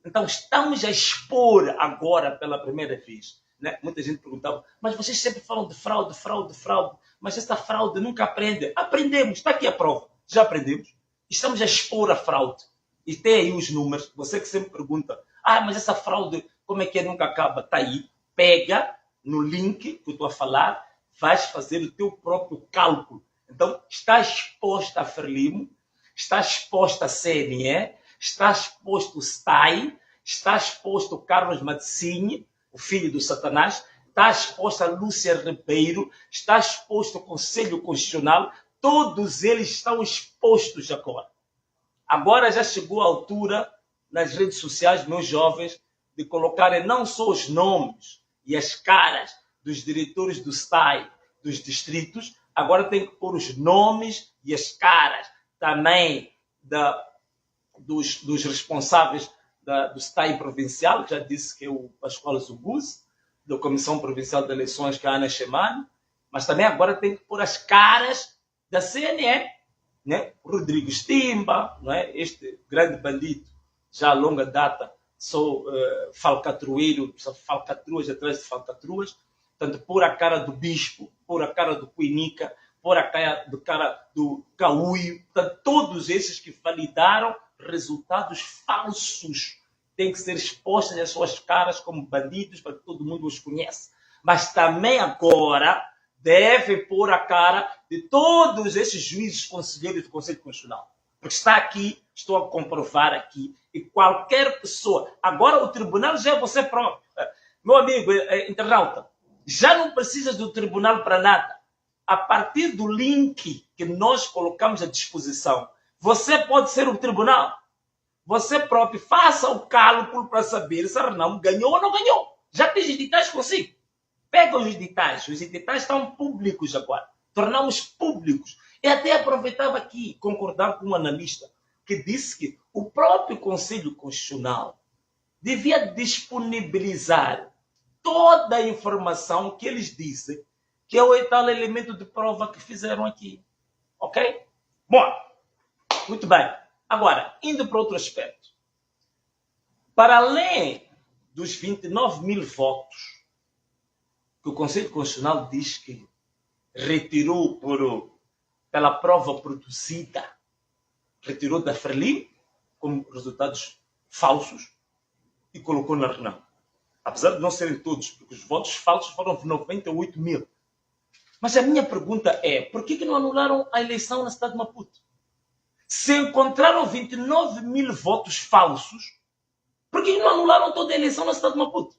S1: Então, estamos a expor agora pela primeira vez. Né? Muita gente perguntava, mas vocês sempre falam de fraude, fraude, fraude, mas essa fraude nunca aprende. Aprendemos, está aqui a prova, já aprendemos. Estamos a expor a fraude. E tem aí os números, você que sempre pergunta, mas essa fraude, como é que nunca acaba? Está aí, pega no link que eu estou a falar, vais fazer o teu próprio cálculo. Então, está exposta a Frelimo, está exposta a CNE, está exposto o STAI, está exposto o Carlos Matsinho, o filho do Satanás, está exposta a Lúcia Ribeiro, está exposto o Conselho Constitucional, todos eles estão expostos agora. Agora já chegou a altura, nas redes sociais, meus jovens, de colocarem não só os nomes e as caras dos diretores do STAI, dos distritos, agora tem que pôr os nomes e as caras também dos responsáveis do STAI provincial, já disse que é o Pascoal Zubuz, da Comissão Provincial de Eleições, que é a Ana Chemani, mas também agora tem que pôr as caras da CNE, né? Rodrigo Estimba, não é? Este grande bandido, já a longa data, sou falcatrueiro, falcatruas atrás de falcatruas, portanto, pôr a cara do Bispo, pôr a cara do Cuinica, pôr a cara do Cauio, portanto, todos esses que validaram resultados falsos têm que ser expostos às suas caras como bandidos para que todo mundo os conheça. Mas também agora deve pôr a cara de todos esses juízes conselheiros do Conselho Constitucional. Porque está aqui, estou a comprovar aqui, e qualquer pessoa, agora o tribunal já é você próprio. Meu amigo internauta, já não precisas do tribunal para nada. A partir do link que nós colocamos à disposição, você pode ser o tribunal. Você próprio faça o cálculo para saber se a Renamo ganhou ou não ganhou. Já tem os editais consigo. Pega os editais estão públicos agora. Tornamos públicos. E até aproveitava aqui concordar com um analista que disse que o próprio Conselho Constitucional devia disponibilizar toda a informação que eles dizem que é o tal elemento de prova que fizeram aqui. Ok? Bom, muito bem. Agora, indo para outro aspecto. Para além dos 29 mil votos que o Conselho Constitucional diz que retirou pela prova produzida, retirou da Frelimo como resultados falsos e colocou na Renamo. Apesar de não serem todos, porque os votos falsos foram 98 mil. Mas a minha pergunta é, por que não anularam a eleição na cidade de Maputo? Se encontraram 29 mil votos falsos, por que não anularam toda a eleição na cidade de Maputo?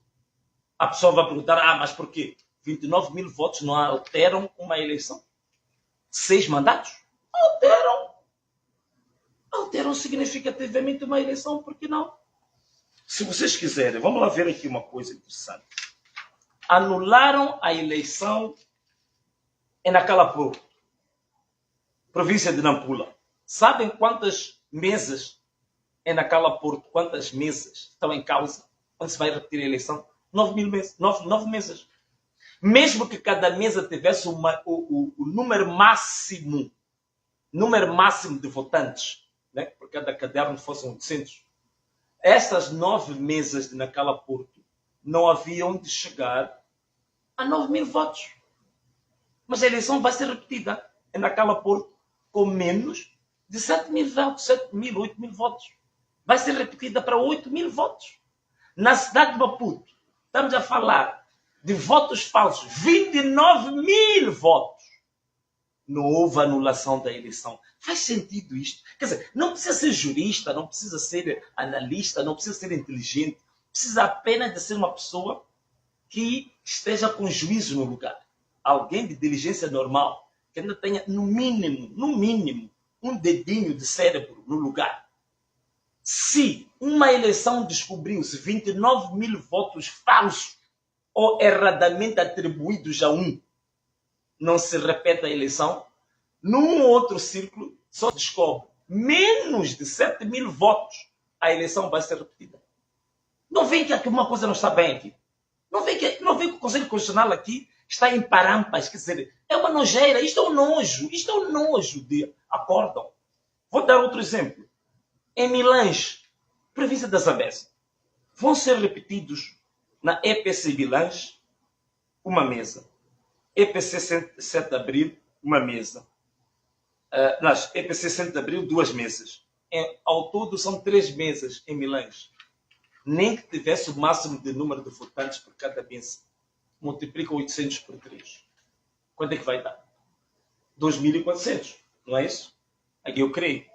S1: A pessoa vai perguntar, mas por quê? 29 mil votos não alteram uma eleição? 6 mandatos? Alteram. Alteram significativamente uma eleição, por que não? Se vocês quiserem, vamos lá ver aqui uma coisa interessante. Anularam a eleição em Nacalapu, província de Nampula. Sabem quantas mesas em Nacalapu, quantas mesas estão em causa quando se vai repetir a eleição? 9 mesas. 9 mesas. Mesmo que cada mesa tivesse o número máximo de votantes, né? Por cada caderno fossem 800. Essas 9 mesas de Nacalapu não haviam de chegar a 9 mil votos. Mas a eleição vai ser repetida em Nacalapu com menos de 7 mil votos, 7 mil, 8 mil votos. Vai ser repetida para 8 mil votos. Na cidade de Maputo, estamos a falar de votos falsos, 29 mil votos. Não houve anulação da eleição. Faz sentido isto? Quer dizer, não precisa ser jurista, não precisa ser analista, não precisa ser inteligente. Precisa apenas de ser uma pessoa que esteja com juízo no lugar. Alguém de diligência normal, que ainda tenha, no mínimo, um dedinho de cérebro no lugar. Se uma eleição descobriu-se 29 mil votos falsos ou erradamente atribuídos a um, não se repete a eleição, num outro círculo só se descobre menos de 7 mil votos, a eleição vai ser repetida. Não vem que uma coisa não está bem aqui. Não vem que o Conselho Constitucional aqui está em parampas, quer dizer, é uma nojeira, isto é um nojo de acórdão. Vou dar outro exemplo. Em Milães, província da Zambésia, vão ser repetidos na EPC Milães uma mesa. EPC 7 de Abril, uma mesa. Nas EPC 7 de Abril, 2 mesas. Ao todo são 3 mesas em Milães. Nem que tivesse o máximo de número de votantes por cada mesa. Multiplica 800 por 3. Quanto é que vai dar? 2.400, não é isso? Aqui eu creio.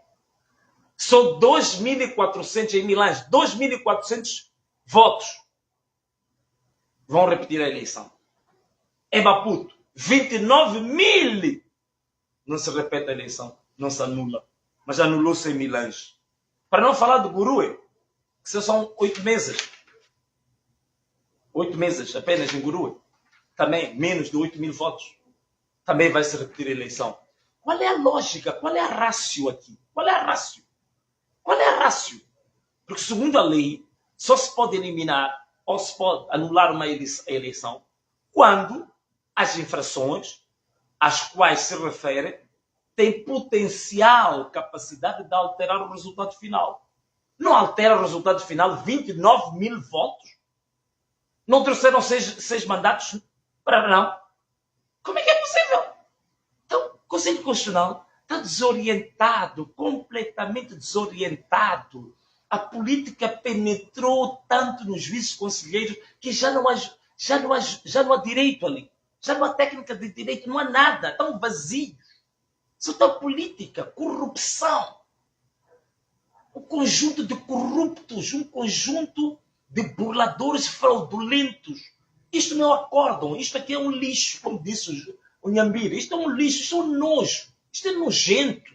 S1: São 2.400 em Milães. 2.400 votos vão repetir a eleição. Em Maputo, 29 mil. Não se repete a eleição, não se anula. Mas anulou-se em Milães. Para não falar do Gurue, que são 8 meses. 8 meses apenas em Gurue. Também menos de 8 mil votos. Também vai se repetir a eleição. Qual é a lógica? Qual é a ratio aqui? Qual é a ratio? Qual é a ratio? Porque segundo a lei, só se pode eliminar ou se pode anular uma eleição quando as infrações às quais se refere têm potencial capacidade de alterar o resultado final. Não altera o resultado final 29 mil votos? Não trouxeram 6 mandatos para não? Como é que é possível? Então, o Conselho Constitucional está desorientado, completamente desorientado. A política penetrou tanto nos vice-conselheiros que já não há direito ali. Já não há técnica de direito, não há nada. Estão vazios. Só está política, corrupção. Um conjunto de corruptos, um conjunto de burladores fraudulentos. Isto não é acórdão, isto aqui é um lixo, como disse o Nhambira. Isto é um lixo, isto é um nojo, isto é nojento.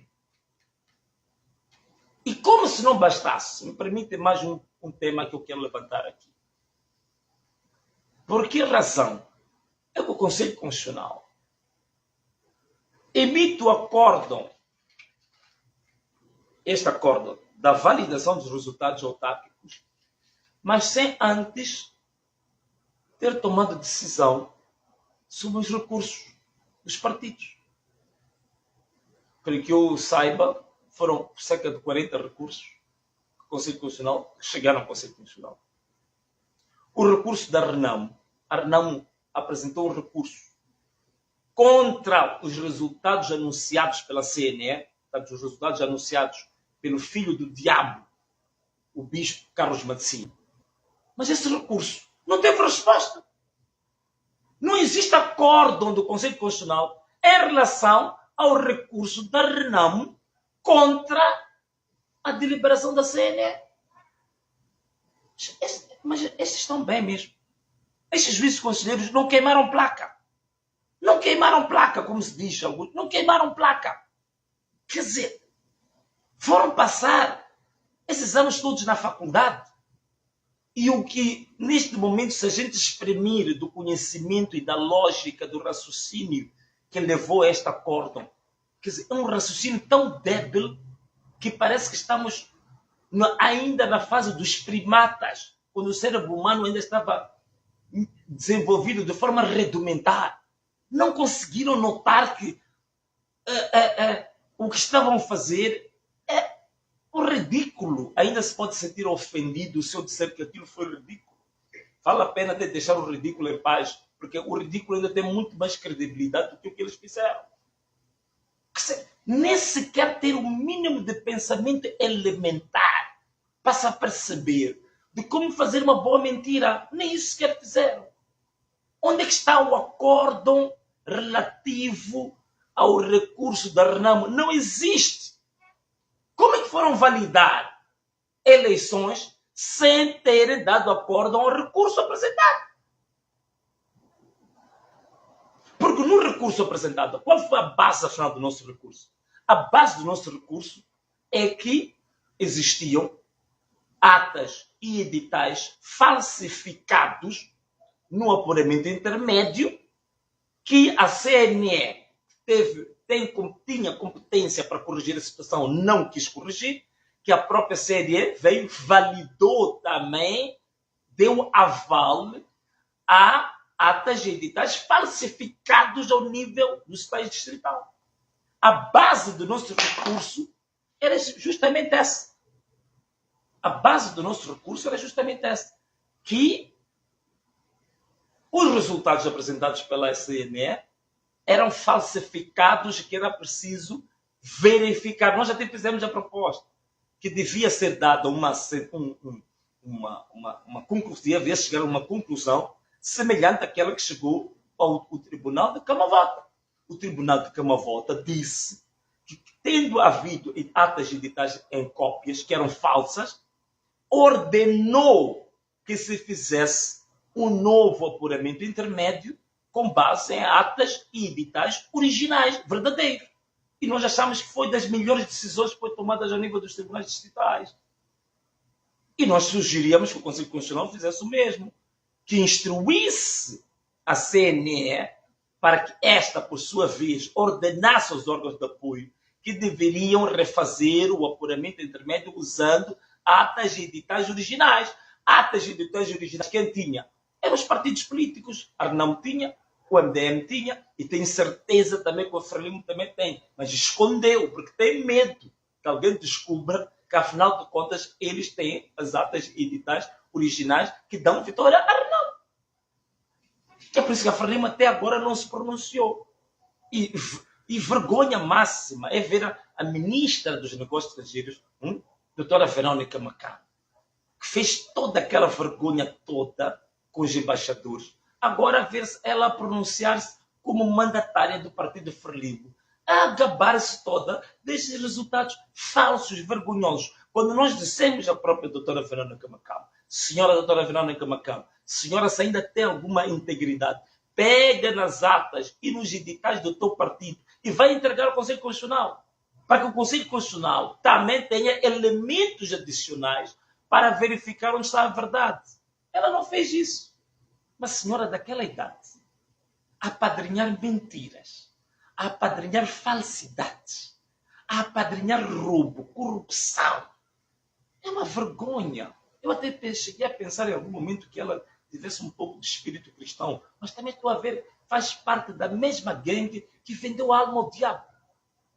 S1: E como se não bastasse, me permite mais um tema que eu quero levantar aqui. Por que razão é que o Conselho Constitucional emite o acórdão, este acórdão da validação dos resultados autárquicos, mas sem antes ter tomado decisão sobre os recursos dos partidos? Para que eu saiba, foram cerca de 40 recursos que o Conselho Constitucional chegaram ao Conselho Constitucional. O recurso da Renamo, a Renamo apresentou um recurso contra os resultados anunciados pela CNE, portanto, os resultados anunciados pelo filho do diabo, o bispo Carlos Madecinho. Mas esse recurso não teve resposta. Não existe acórdão do Conselho Constitucional em relação ao recurso da Renamo contra a deliberação da CNE. Mas estes estão bem mesmo. Estes juízes conselheiros não queimaram placa. Não queimaram placa, como se diz. Não queimaram placa. Quer dizer, foram passar esses anos todos na faculdade. E o que, neste momento, se a gente exprimir do conhecimento e da lógica do raciocínio que levou a este acórdão, quer dizer, é um raciocínio tão débil que parece que estamos ainda na fase dos primatas, quando o cérebro humano ainda estava desenvolvido de forma rudimentar. Não conseguiram notar que o que estavam a fazer é o ridículo. Ainda se pode sentir ofendido se eu disser que aquilo foi ridículo. Vale a pena até deixar o ridículo em paz, porque o ridículo ainda tem muito mais credibilidade do que o que eles fizeram. Nem sequer ter o mínimo de pensamento elementar para se perceber de como fazer uma boa mentira. Nem isso sequer fizeram. Onde é que está o acórdão relativo ao recurso da Renamo? Não existe. Como é que foram validar eleições sem terem dado acórdão ao recurso apresentado? Porque no recurso apresentado, qual foi a base afinal do nosso recurso? A base do nosso recurso é que existiam atas e editais falsificados no apuramento intermédio, que a CNE tinha competência para corrigir a situação, não quis corrigir, que a própria CNE veio, validou também, deu aval a atas e editais falsificados ao nível do estágio distrital. A base do nosso recurso era justamente essa. A base do nosso recurso era justamente essa. Que os resultados apresentados pela CNE eram falsificados e que era preciso verificar. Nós até fizemos a proposta que devia ser dada uma conclusão, devia chegar a uma conclusão semelhante àquela que chegou ao Tribunal de Camavota. O Tribunal de Camavota disse que, tendo havido atas editais em cópias que eram falsas, ordenou que se fizesse um novo apuramento intermédio com base em atas e editais originais, verdadeiros. E nós achamos que foi das melhores decisões que foi tomadas a nível dos tribunais distritais. E nós sugeríamos que o Conselho Constitucional fizesse o mesmo, que instruísse a CNE para que esta, por sua vez, ordenasse aos órgãos de apoio que deveriam refazer o apuramento intermédio usando atas e editais originais. Atas e editais originais, quem tinha? Eram os partidos políticos. A Renamo tinha, o MDM tinha, e tenho certeza também que o Frelimo também tem. Mas escondeu, porque tem medo que alguém descubra que, afinal de contas, eles têm as atas e editais originais que dão vitória à Renamo. É por isso que a Frelimo até agora não se pronunciou. E vergonha máxima é ver a ministra dos Negócios Estrangeiros, doutora Verônica Macau, que fez toda aquela vergonha toda com os embaixadores. Agora ver-se ela a pronunciar-se como mandatária do partido Frelimo, a gabar-se toda desses resultados falsos, vergonhosos. Quando nós dissemos à própria doutora Verônica Macau, senhora doutora Verônica Macau, senhora, se ainda tem alguma integridade, pega nas atas e nos editais do teu partido e vai entregar ao Conselho Constitucional, para que o Conselho Constitucional também tenha elementos adicionais para verificar onde está a verdade. Ela não fez isso. Uma senhora daquela idade, a apadrinhar mentiras, a apadrinhar falsidades, a apadrinhar roubo, corrupção, é uma vergonha. Eu até cheguei a pensar em algum momento que ela tivesse um pouco de espírito cristão, mas também estou a ver, faz parte da mesma gangue que vendeu a alma ao diabo.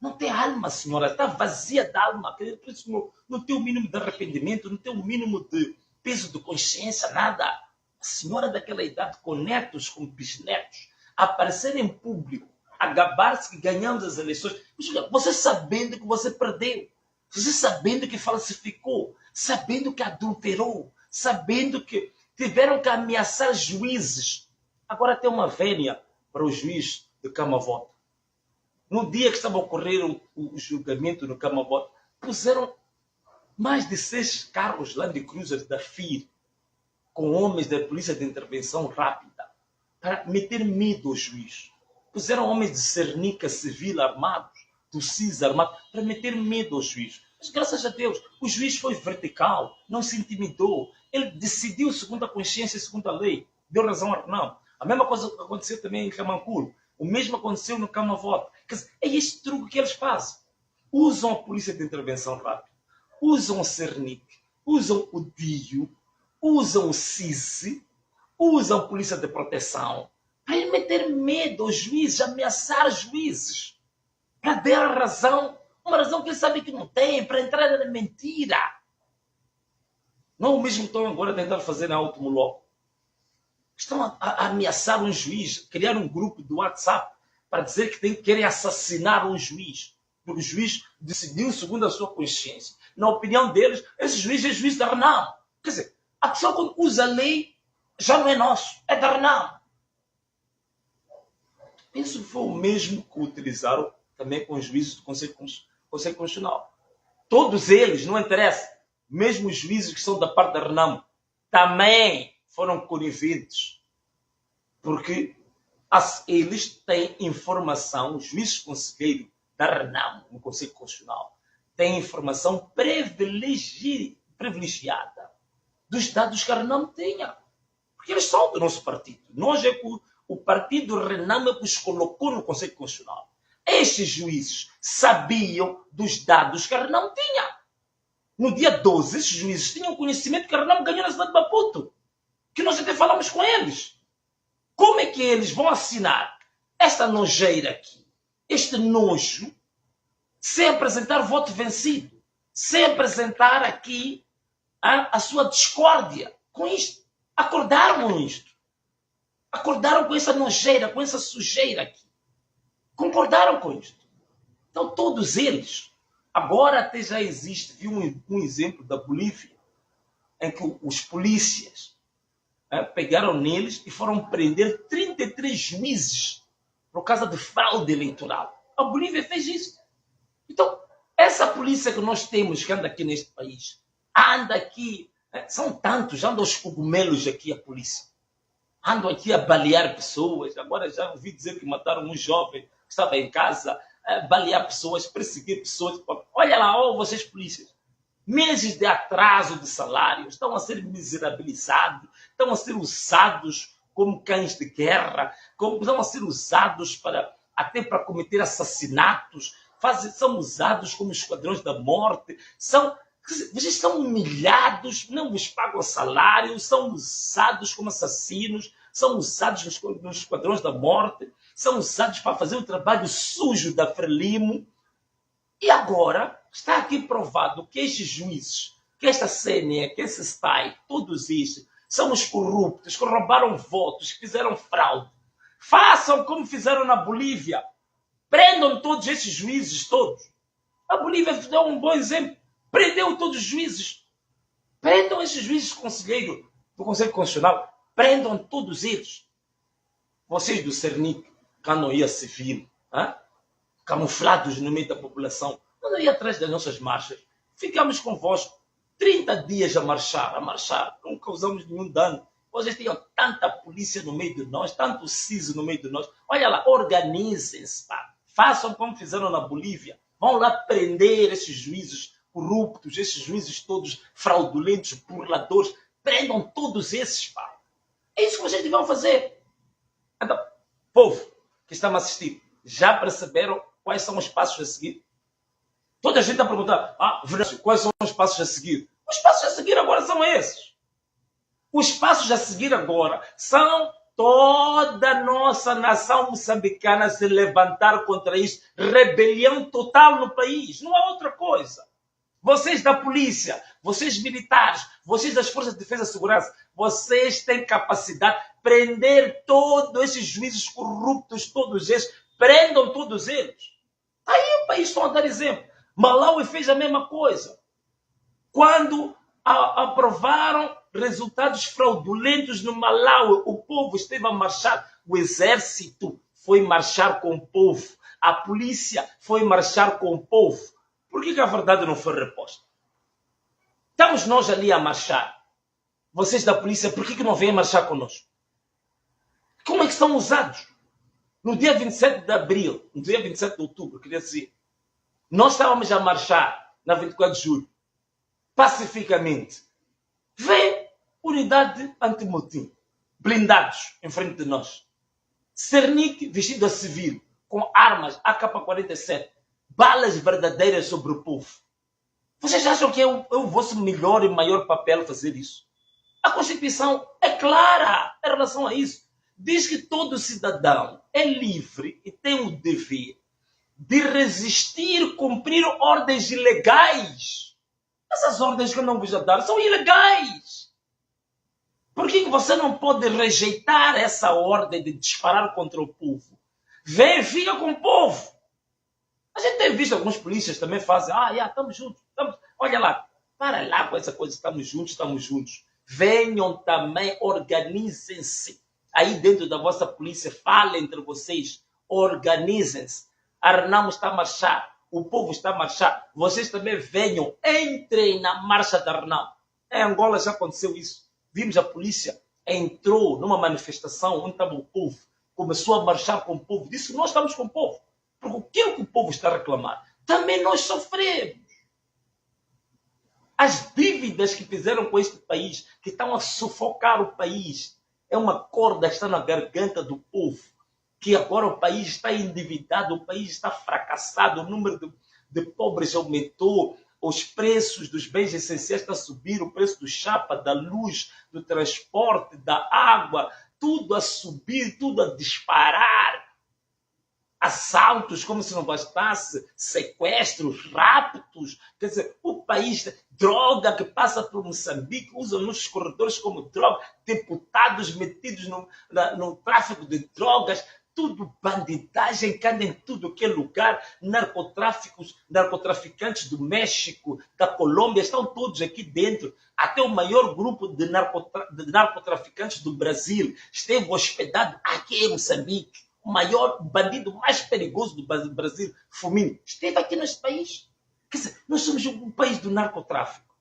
S1: Não tem alma, senhora, está vazia de alma, por isso não tem o mínimo de arrependimento, não tem o mínimo de peso de consciência, nada. A senhora daquela idade, com netos, com bisnetos, a aparecer em público, a gabar-se que ganhamos as eleições, você sabendo que você perdeu, você sabendo que falsificou, sabendo que adulterou, sabendo que tiveram que ameaçar juízes Agora tem uma vénia para o juiz de Camavote. No dia que estava a ocorrer o julgamento no Camavote, puseram mais de 6 carros Land Cruiser da FIR, com homens da Polícia de Intervenção Rápida, para meter medo ao juiz. Puseram homens de Cernica Civil armados, do CIS armado, para meter medo ao juiz. Mas graças a Deus, o juiz foi vertical, não se intimidou. Ele decidiu segundo a consciência e segundo a lei. Deu razão a Renan. A mesma coisa aconteceu também em Camanculo. O mesmo aconteceu no Camavote. Quer dizer, é este truque que eles fazem. Usam a Polícia de Intervenção Rápida, usam o Cernic, usam o DIO, usam o CIS, usam a Polícia de Proteção para meter medo aos juízes, ameaçar juízes, para dar razão, uma razão que eles sabem que não tem, para entrar na mentira. Não o mesmo estão agora a tentar fazer na Último Logo. Estão a ameaçar um juiz, criar um grupo do WhatsApp para dizer que querem assassinar um juiz. Porque o juiz decidiu segundo a sua consciência. Na opinião deles, esse juiz é juiz da Renan. Quer dizer, a pessoa quando usa a lei já não é nosso, é da Renan. Penso que foi o mesmo que utilizaram também com os juízes do Conselho Constitucional. Todos eles, não interessa, mesmo os juízes que são da parte da Renan, também foram coniventes. Porque eles têm informação, os juízes conselheiros da Renan, no Conselho Constitucional, têm informação privilegiada dos dados que a Renan tinha. Porque eles são do nosso partido. Nós é que o partido Renan é que os colocou no Conselho Constitucional. Estes juízes sabiam dos dados que a Renan tinha. No dia 12, esses juízes tinham conhecimento que a Renan ganhou na cidade de Maputo. Que nós até falamos com eles. Como é que eles vão assinar esta nojeira aqui, este nojo, sem apresentar voto vencido, sem apresentar aqui a sua discórdia com isto? Acordaram com isto. Acordaram com essa nojeira, com essa sujeira aqui. Concordaram com isto. Então todos eles, agora até já existe, viu um exemplo da Bolívia, em que os polícias pegaram neles e foram prender 33 juízes por causa de fraude eleitoral. A Bolívia fez isso. Então, essa polícia que nós temos, que anda aqui neste país, anda aqui, são tantos, andam aos cogumelos aqui a polícia. Andam aqui a balear pessoas. Agora já ouvi dizer que mataram um jovem que estava em casa, balear pessoas, perseguir pessoas. Olha lá, vocês polícias. Meses de atraso de salário, estão a ser miserabilizados, estão a ser usados como cães de guerra, estão a ser usados até para cometer assassinatos, são usados como esquadrões da morte, vocês são humilhados, não vos pagam salário, são usados como assassinos, são usados nos esquadrões da morte, são usados para fazer o trabalho sujo da Frelimo. E agora está aqui provado que estes juízes, que esta CNE, que esse STAI, todos estes, são os corruptos, que roubaram votos, que fizeram fraude. Façam como fizeram na Bolívia. Prendam todos esses juízes, todos. A Bolívia deu um bom exemplo. Prendeu todos os juízes. Prendam esses juízes conselheiros do Conselho Constitucional. Prendam todos eles. Vocês do Cernic, canoia civil, camuflados no meio da população, não ir atrás das nossas marchas. Ficamos convosco 30 dias a marchar. Não causamos nenhum dano. Vocês tinham tanta polícia no meio de nós, tanto CIS no meio de nós. Olha lá, organizem-se, pá. Façam como fizeram na Bolívia. Vão lá prender esses juízes corruptos, esses juízes todos fraudulentos, burladores. Prendam todos esses, pá. É isso que vocês deviam fazer. Então, povo que está me assistindo, já perceberam quais são os passos a seguir? Toda a gente está a perguntar, Venâncio, quais são os passos a seguir? Os passos a seguir agora são esses. Os passos a seguir agora são toda a nossa nação moçambicana se levantar contra isso. Rebelião total no país. Não há outra coisa. Vocês da polícia, vocês militares, vocês das forças de defesa e segurança, vocês têm capacidade de prender todos esses juízes corruptos, todos esses. Prendam todos eles. Aí o país está a dar exemplo. Malawi fez a mesma coisa. Quando aprovaram resultados fraudulentos no Malawi. O povo esteve a marchar. O exército foi marchar com o povo. A polícia foi marchar com o povo. Por que a verdade não foi reposta? Estamos nós ali a marchar. Vocês da polícia, por que não vêm marchar conosco? Como é que estão usados? No dia 27 de abril, no dia 27 de outubro, queria dizer, nós estávamos a marchar na 24 de julho, pacificamente. Vem unidade antimotim, blindados em frente de nós. Cernic vestido a civil, com armas AK-47, balas verdadeiras sobre o povo. Vocês acham que é o vosso melhor e maior papel fazer isso? A Constituição é clara em relação a isso. Diz que todo cidadão é livre e tem o dever de resistir, cumprir ordens ilegais. Essas ordens que eu não vos dar são ilegais. Por que você não pode rejeitar essa ordem de disparar contra o povo? Vem, fica com o povo. A gente tem visto alguns polícias também fazem, estamos juntos. Olha lá, para lá com essa coisa, estamos juntos. Venham também, organizem-se. Aí dentro da vossa polícia, falem entre vocês, organizem-se. A Renamo está a marchar, o povo está a marchar. Vocês também venham, entrem na marcha da Renamo. Em Angola já aconteceu isso. Vimos a polícia entrou numa manifestação onde estava o povo, começou a marchar com o povo, disse que nós estamos com o povo. Porque aquilo que o povo está a reclamar, também nós sofremos. As dívidas que fizeram com este país, que estão a sufocar o país, é uma corda que está na garganta do povo, que agora o país está endividado, o país está fracassado, o número de pobres aumentou, os preços dos bens essenciais estão a subir, o preço do chapa, da luz, do transporte, da água, tudo a subir, tudo a disparar. Assaltos, como se não bastasse, sequestros, raptos, quer dizer, o país, droga que passa por Moçambique, usam nos corredores como droga, deputados metidos no tráfico de drogas, tudo bandidagem, que anda em tudo que é lugar, narcotraficantes do México, da Colômbia, estão todos aqui dentro. Até o maior grupo de narcotraficantes do Brasil esteve hospedado aqui em Moçambique. O maior bandido mais perigoso do Brasil, Fuminho, esteve aqui neste país. Quer dizer, nós somos um país do narcotráfico,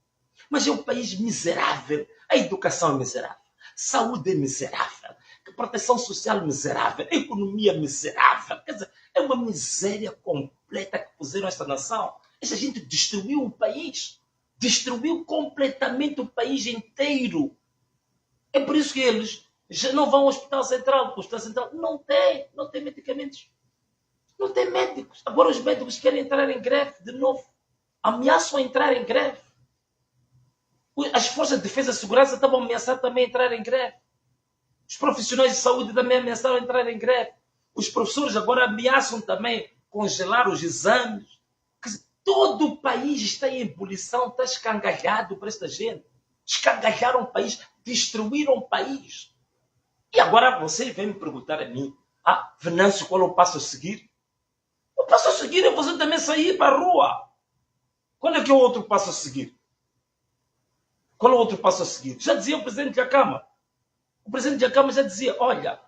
S1: mas é um país miserável. A educação é miserável, a saúde é miserável, a proteção social é miserável, a economia é miserável. Quer dizer, é uma miséria completa que puseram esta nação. Esta gente destruiu o país, destruiu completamente o país inteiro. É por isso que eles já não vão ao Hospital Central, porque o Hospital Central não tem medicamentos. Não tem médicos. Agora os médicos querem entrar em greve de novo. Ameaçam a entrar em greve. As forças de defesa e segurança estavam ameaçando também a entrar em greve. Os profissionais de saúde também ameaçaram a entrar em greve. Os professores agora ameaçam também congelar os exames. Quer dizer, todo o país está em ebulição, está escangalhado para esta gente. Escangalharam o país, destruíram o país. E agora vocês vêm me perguntar a mim, Venâncio, qual é o passo a seguir? O passo a seguir é você também sair para a rua. Qual é que é o outro passo a seguir? Qual é o outro passo a seguir? Já dizia o presidente da Câmara. O presidente da Câmara já dizia, olha,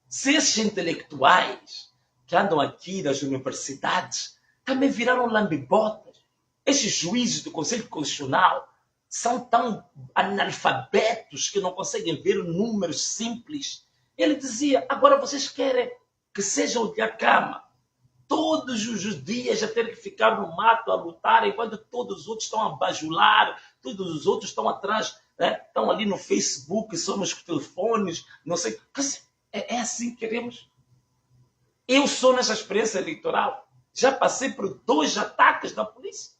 S1: se esses intelectuais que andam aqui nas universidades também viraram lambibotas, esses juízes do Conselho Constitucional são tão analfabetos que não conseguem ver números simples. Ele dizia, agora vocês querem que seja o Dhlakama todos os dias a ter que ficar no mato a lutar, enquanto todos os outros estão a bajular, todos os outros estão atrás, né? Estão ali no Facebook, só nos telefones, não sei. É assim que queremos? Eu sou nessa experiência eleitoral. Já passei por 2 ataques da polícia.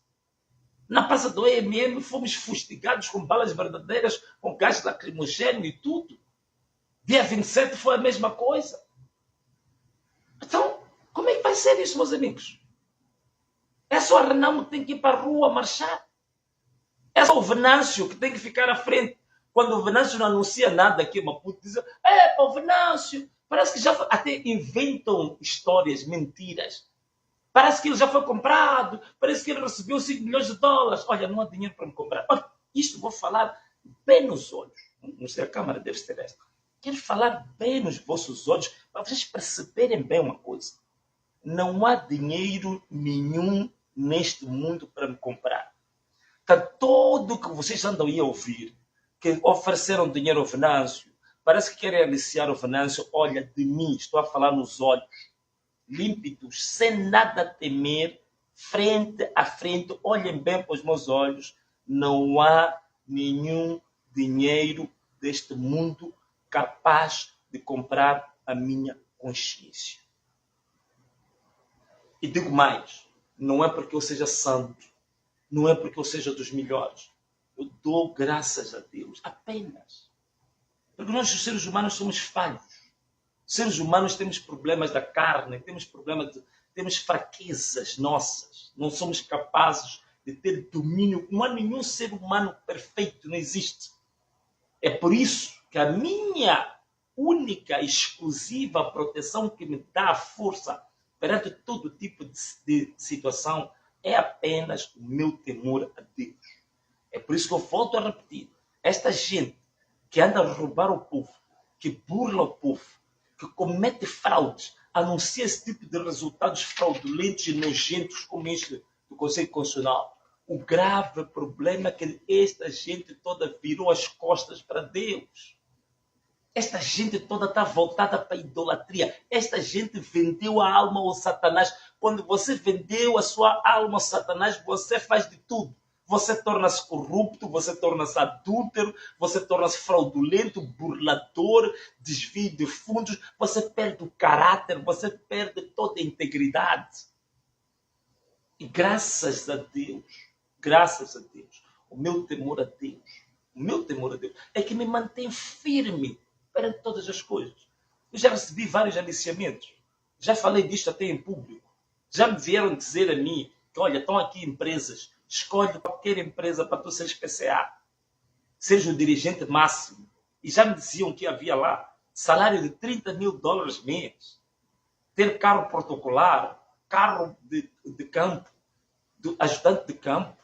S1: Na praça do EMM fomos fustigados com balas verdadeiras, com gás lacrimogêneo e tudo. Dia 27 foi a mesma coisa. Então, como é que vai ser isso, meus amigos? É só a Renamo que tem que ir para a rua marchar? É só o Venâncio que tem que ficar à frente? Quando o Venâncio não anuncia nada aqui, Maputo diz, o Venâncio, parece que já foi, até inventam histórias, mentiras. Parece que ele já foi comprado, parece que ele recebeu 5 milhões de dólares. Olha, não há dinheiro para me comprar. Olha, Isto vou falar bem nos olhos. Não sei, a câmara deve ser esta. Quero falar bem nos vossos olhos para vocês perceberem bem uma coisa. Não há dinheiro nenhum neste mundo para me comprar. Então, tudo que vocês andam aí a ouvir, que ofereceram dinheiro ao Venâncio, parece que querem aliciar o Venâncio, olha, de mim, estou a falar nos olhos, límpidos, sem nada temer, frente a frente, olhem bem para os meus olhos, não há nenhum dinheiro deste mundo capaz de comprar a minha consciência. E digo mais, não é porque eu seja santo, não é porque eu seja dos melhores. Eu dou graças a Deus, apenas. Porque nós, os seres humanos, somos falhos. Seres humanos temos problemas da carne, temos fraquezas nossas. Não somos capazes de ter domínio. Não há nenhum ser humano perfeito, não existe. É por isso que a minha única e exclusiva proteção que me dá a força perante todo tipo de situação é apenas o meu temor a Deus. É por isso que eu volto a repetir. Esta gente que anda a roubar o povo, que burla o povo, que comete fraudes, anuncia esse tipo de resultados fraudulentos e nojentos como este do Conselho Constitucional. O grave problema é que esta gente toda virou as costas para Deus. Esta gente toda está voltada para a idolatria. Esta gente vendeu a alma ao Satanás. Quando você vendeu a sua alma ao Satanás, você faz de tudo. Você torna-se corrupto, você torna-se adúltero, você torna-se fraudulento, burlador, desvio de fundos, você perde o caráter, você perde toda a integridade. E graças a Deus, o meu temor a Deus é que me mantém firme perante todas as coisas. Eu já recebi vários aliciamentos, já falei disto até em público, já me vieram dizer a mim que, olha, estão aqui empresas, escolhe qualquer empresa para tu seres PCA, seja o dirigente máximo. E já me diziam que havia lá salário de $30.000 mês, ter carro protocolar, carro de campo, ajudante de campo,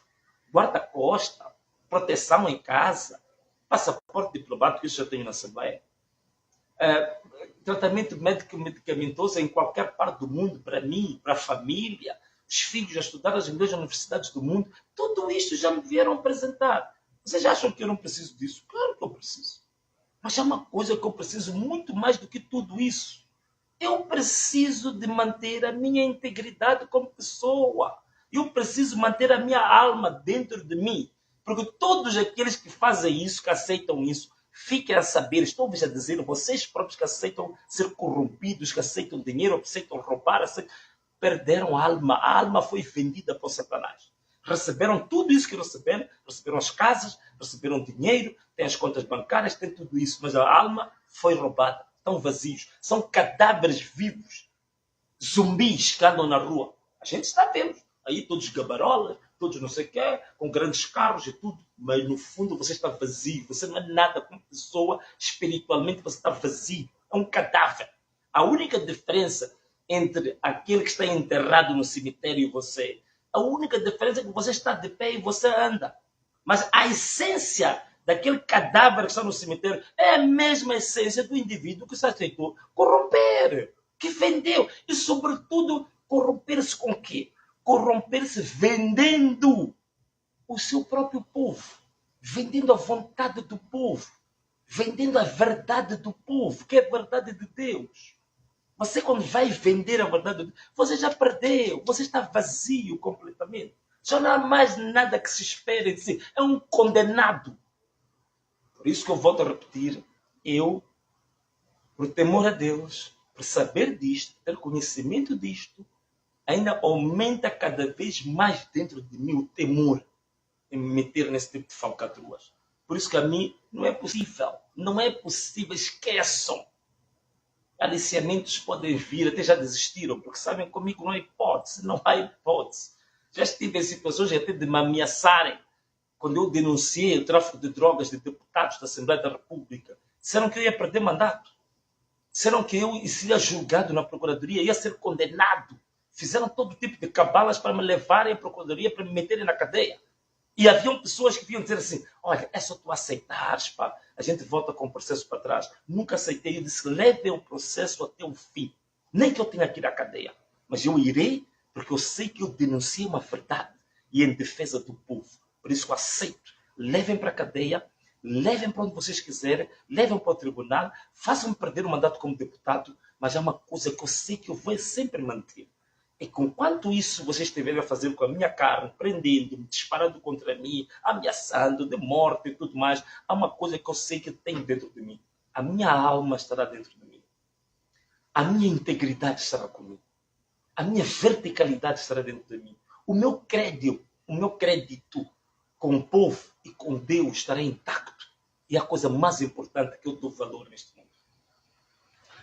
S1: guarda-costa, proteção em casa, passaporte diplomático, isso já tenho na Assembleia, tratamento médico medicamentoso em qualquer parte do mundo, para mim, para a família, os filhos a estudar nas melhores universidades do mundo, tudo isto já me vieram apresentar. Vocês acham que eu não preciso disso? Claro que eu preciso. Mas há uma coisa que eu preciso muito mais do que tudo isso. Eu preciso de manter a minha integridade como pessoa. Eu preciso manter a minha alma dentro de mim. Porque todos aqueles que fazem isso, que aceitam isso, fiquem a saber, estou-vos a dizer, vocês próprios que aceitam ser corrompidos, que aceitam dinheiro, que aceitam roubar, perderam a alma. A alma foi vendida por Satanás. Receberam tudo isso que receberam as casas, receberam dinheiro, têm as contas bancárias, têm tudo isso, mas a alma foi roubada. Estão vazios. São cadáveres vivos. Zumbis que andam na rua. A gente está vendo. Aí todos gabarolas, todos não sei o quê, com grandes carros e tudo. Mas no fundo você está vazio. Você não é nada como pessoa. Espiritualmente você está vazio. É um cadáver. A única diferença entre aquele que está enterrado no cemitério e você, a única diferença é que você está de pé e você anda. Mas a essência daquele cadáver que está no cemitério é a mesma essência do indivíduo que se aceitou corromper, que vendeu. E, sobretudo, corromper-se com o quê? Corromper-se vendendo o seu próprio povo, vendendo a vontade do povo, vendendo a verdade do povo, que é a verdade de Deus. Você, quando vai vender a verdade de Deus, você já perdeu, você está vazio completamente. Já não há mais nada que se espere de si. É um condenado. Por isso que eu volto a repetir, eu, por temor a Deus, por saber disto, ter conhecimento disto, ainda aumenta cada vez mais dentro de mim o temor em me meter nesse tipo de falcatruas. Por isso que a mim não é possível. Não é possível, esqueçam. Aliciamentos podem vir, até já desistiram, porque sabem comigo não há hipótese, não há hipótese. Já estive em situações até de me ameaçarem. Quando eu denunciei o tráfico de drogas de deputados da Assembleia da República, disseram que eu ia perder mandato. Disseram que eu seria julgado na Procuradoria, ia ser condenado. Fizeram todo tipo de cabalas para me levarem à Procuradoria, para me meterem na cadeia. E haviam pessoas que vinham dizer assim, olha, é só tu aceitares, pá, a gente volta com o processo para trás. Nunca aceitei, eu disse, levem o processo até o fim. Nem que eu tenha que ir à cadeia, mas eu irei porque eu sei que eu denunciei uma verdade e em defesa do povo. Por isso eu aceito. Levem para a cadeia, levem para onde vocês quiserem, levem para o tribunal, façam-me perder o mandato como deputado, mas há uma coisa que eu sei que eu vou sempre manter. E enquanto isso vocês estiverem a fazer com a minha carne, prendendo-me, disparando contra mim, ameaçando de morte e tudo mais, há uma coisa que eu sei que tem dentro de mim. A minha alma estará dentro de mim. A minha integridade estará comigo. A minha verticalidade estará dentro de mim. O meu crédito com o povo e com Deus estará intacto. E é a coisa mais importante que eu dou valor neste mundo.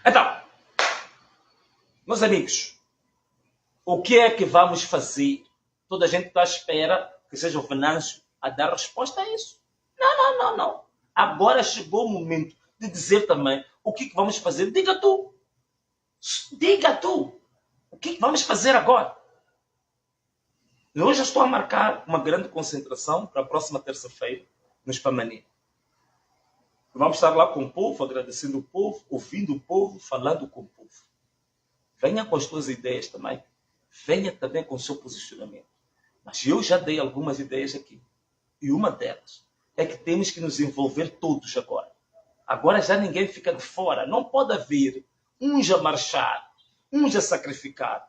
S1: Então, meus amigos, o que é que vamos fazer? Toda a gente está à espera que seja o Venâncio a dar resposta a isso. Não. Agora chegou o momento de dizer também o que vamos fazer. Diga tu. O que vamos fazer agora? Eu já estou a marcar uma grande concentração para a próxima terça-feira no Spamané. Vamos estar lá com o povo, agradecendo o povo, ouvindo o povo, falando com o povo. Venha com as tuas ideias também. Venha também com o seu posicionamento. Mas eu já dei algumas ideias aqui. E uma delas é que temos que nos envolver todos agora. Agora já ninguém fica de fora. Não pode haver uns a marchar, uns a sacrificar,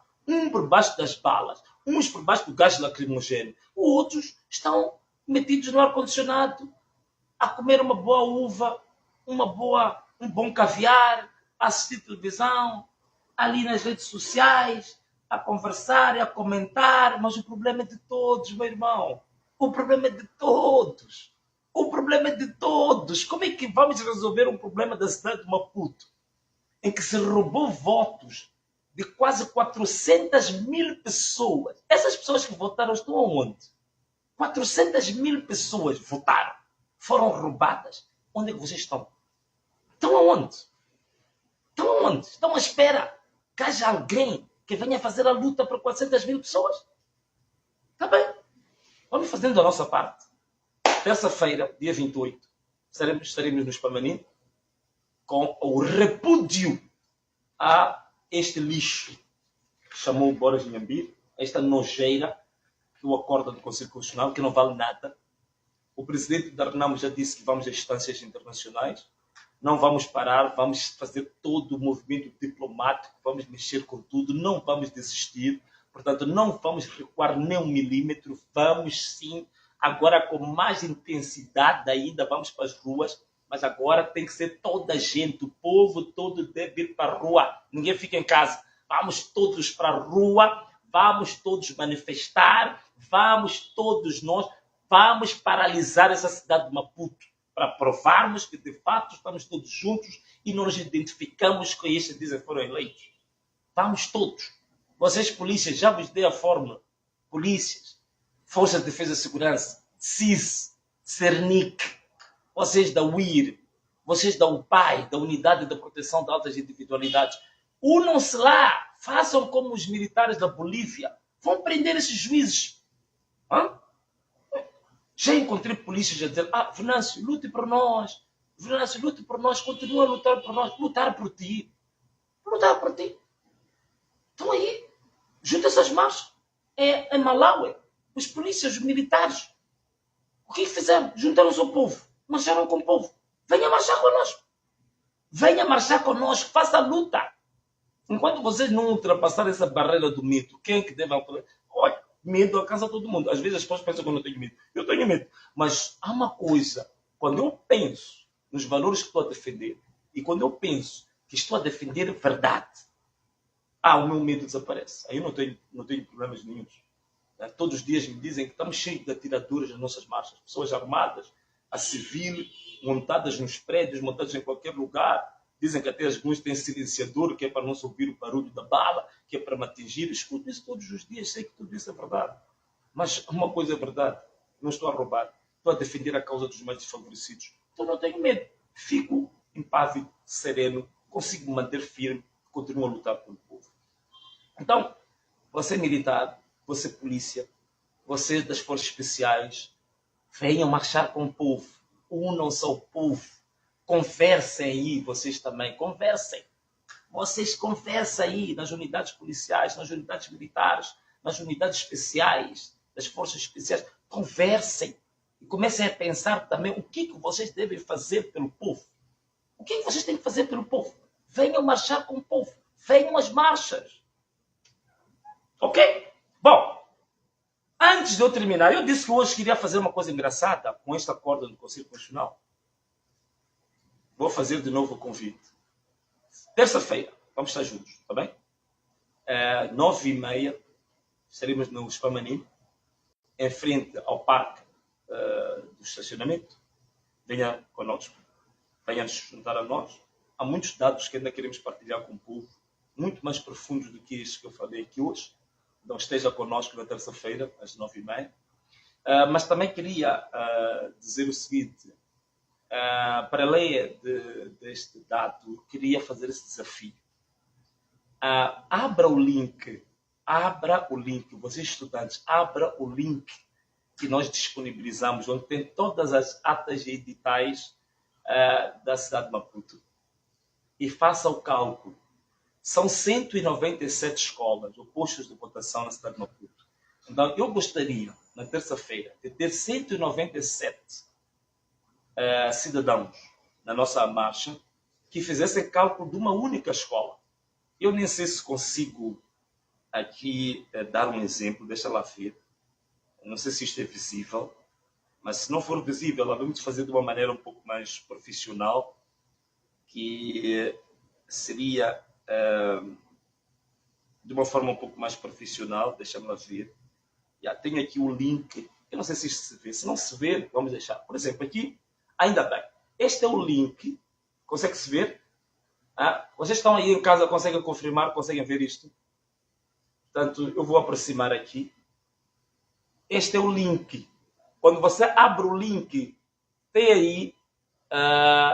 S1: por baixo das balas, uns por baixo do gás lacrimogéneo. Outros estão metidos no ar-condicionado, a comer uma boa uva, um bom caviar, a assistir televisão, ali nas redes sociais, a conversar e a comentar, mas o problema é de todos, meu irmão. O problema é de todos. Como é que vamos resolver um problema da cidade de Maputo, em que se roubou votos de quase 400 mil pessoas? Essas pessoas que votaram estão aonde? 400 mil pessoas votaram, foram roubadas. Onde é que vocês estão? Estão aonde? Estão à espera que haja alguém que venha fazer a luta para 400 mil pessoas? Está bem. Vamos fazendo a nossa parte. Terça-feira, dia 28, estaremos no Spamané com o repúdio a este lixo que chamou Boris Nhambir, esta nojeira que o acorda do Conselho Constitucional, que não vale nada. O presidente da Renamo já disse que vamos às instâncias internacionais. Não vamos parar, vamos fazer todo o movimento diplomático, vamos mexer com tudo, não vamos desistir. Portanto, não vamos recuar nem um milímetro, vamos sim, agora com mais intensidade ainda, vamos para as ruas, mas agora tem que ser toda a gente, o povo todo deve ir para a rua, ninguém fica em casa. Vamos todos para a rua, vamos todos manifestar, vamos paralisar essa cidade de Maputo, para provarmos que de fato estamos todos juntos e não nos identificamos com estes que dizem que foram eleitos. Vamos todos. Vocês, polícias, já vos dei a fórmula. Polícias, Forças de Defesa e Segurança, CIS, CERNIC, vocês da UIR, vocês da UPAI, da Unidade de Proteção de Altas Individualidades, unam-se lá, façam como os militares da Bolívia, vão prender esses juízes. Já encontrei polícias a dizer, Venâncio, lute por nós, continua a lutar por nós, lutar por ti. Estão aí, junta-se às marchas. É em Malawi, os polícias, os militares, o que fizeram? Juntaram-se ao povo, marcharam com o povo. Venha marchar connosco, faça a luta. Enquanto vocês não ultrapassarem essa barreira do medo, quem é que deve alcançar? Olha, medo alcança todo mundo. Às vezes as pessoas pensam que eu não tenho medo. Eu tenho medo. Mas há uma coisa, quando eu penso nos valores que estou a defender e quando eu penso que estou a defender verdade, o meu medo desaparece. Aí eu não tenho problemas nenhums. Todos os dias me dizem que estamos cheios de atiraduras nas nossas marchas. Pessoas armadas, a civil, montadas nos prédios, montadas em qualquer lugar. Dizem que até alguns têm silenciador, que é para não se ouvir o barulho da bala, que é para me atingir. Escuto isso todos os dias, sei que tudo isso é verdade. Mas uma coisa é verdade, não estou a roubar. Estou a defender a causa dos mais desfavorecidos. Então não tenho medo. Fico impávido, sereno, consigo me manter firme, continuo a lutar pelo povo. Então, você militar, você polícia, você das forças especiais, Venham marchar com o povo. Unam-se ao povo. Conversem aí, vocês também. Conversem. Vocês conversem aí nas unidades policiais, nas unidades militares, nas unidades especiais, das forças especiais. Conversem. E comecem a pensar também o que vocês devem fazer pelo povo. O que vocês têm que fazer pelo povo? Venham marchar com o povo. Venham às marchas. Ok? Bom, antes de eu terminar, eu disse que hoje queria fazer uma coisa engraçada com este acordo do Conselho Constitucional. Vou fazer de novo o convite. Terça-feira, vamos estar juntos, está bem? 9h30, estaremos no Spamanim, em frente ao parque do estacionamento. Venha connosco. Venha nos juntar a nós. Há muitos dados que ainda queremos partilhar com o povo, muito mais profundos do que estes que eu falei aqui hoje. Então esteja connosco na terça-feira, às 9h30. Mas também queria dizer o seguinte, para além deste dado, eu queria fazer esse desafio. Abra o link, vocês estudantes, abra o link que nós disponibilizamos, onde tem todas as atas e editais da cidade de Maputo. E faça o cálculo. São 197 escolas ou postos de votação na cidade de Maputo. Então, eu gostaria, na terça-feira, de ter 197 cidadãos na nossa marcha que fizessem cálculo de uma única escola. Eu nem sei se consigo aqui dar um exemplo, deixa lá ver. Não sei se isto é visível, mas se não for visível, vamos fazer de uma maneira um pouco mais profissional, que seria de uma forma um pouco mais profissional. Deixa-me lá ver. Tenho aqui o link. Eu não sei se isto se vê. Se não se vê, vamos deixar. Por exemplo, aqui, ainda bem. Este é o link. Consegue-se ver? Vocês estão aí em casa, conseguem confirmar, conseguem ver isto? Portanto, eu vou aproximar aqui. Este é o link. Quando você abre o link, tem aí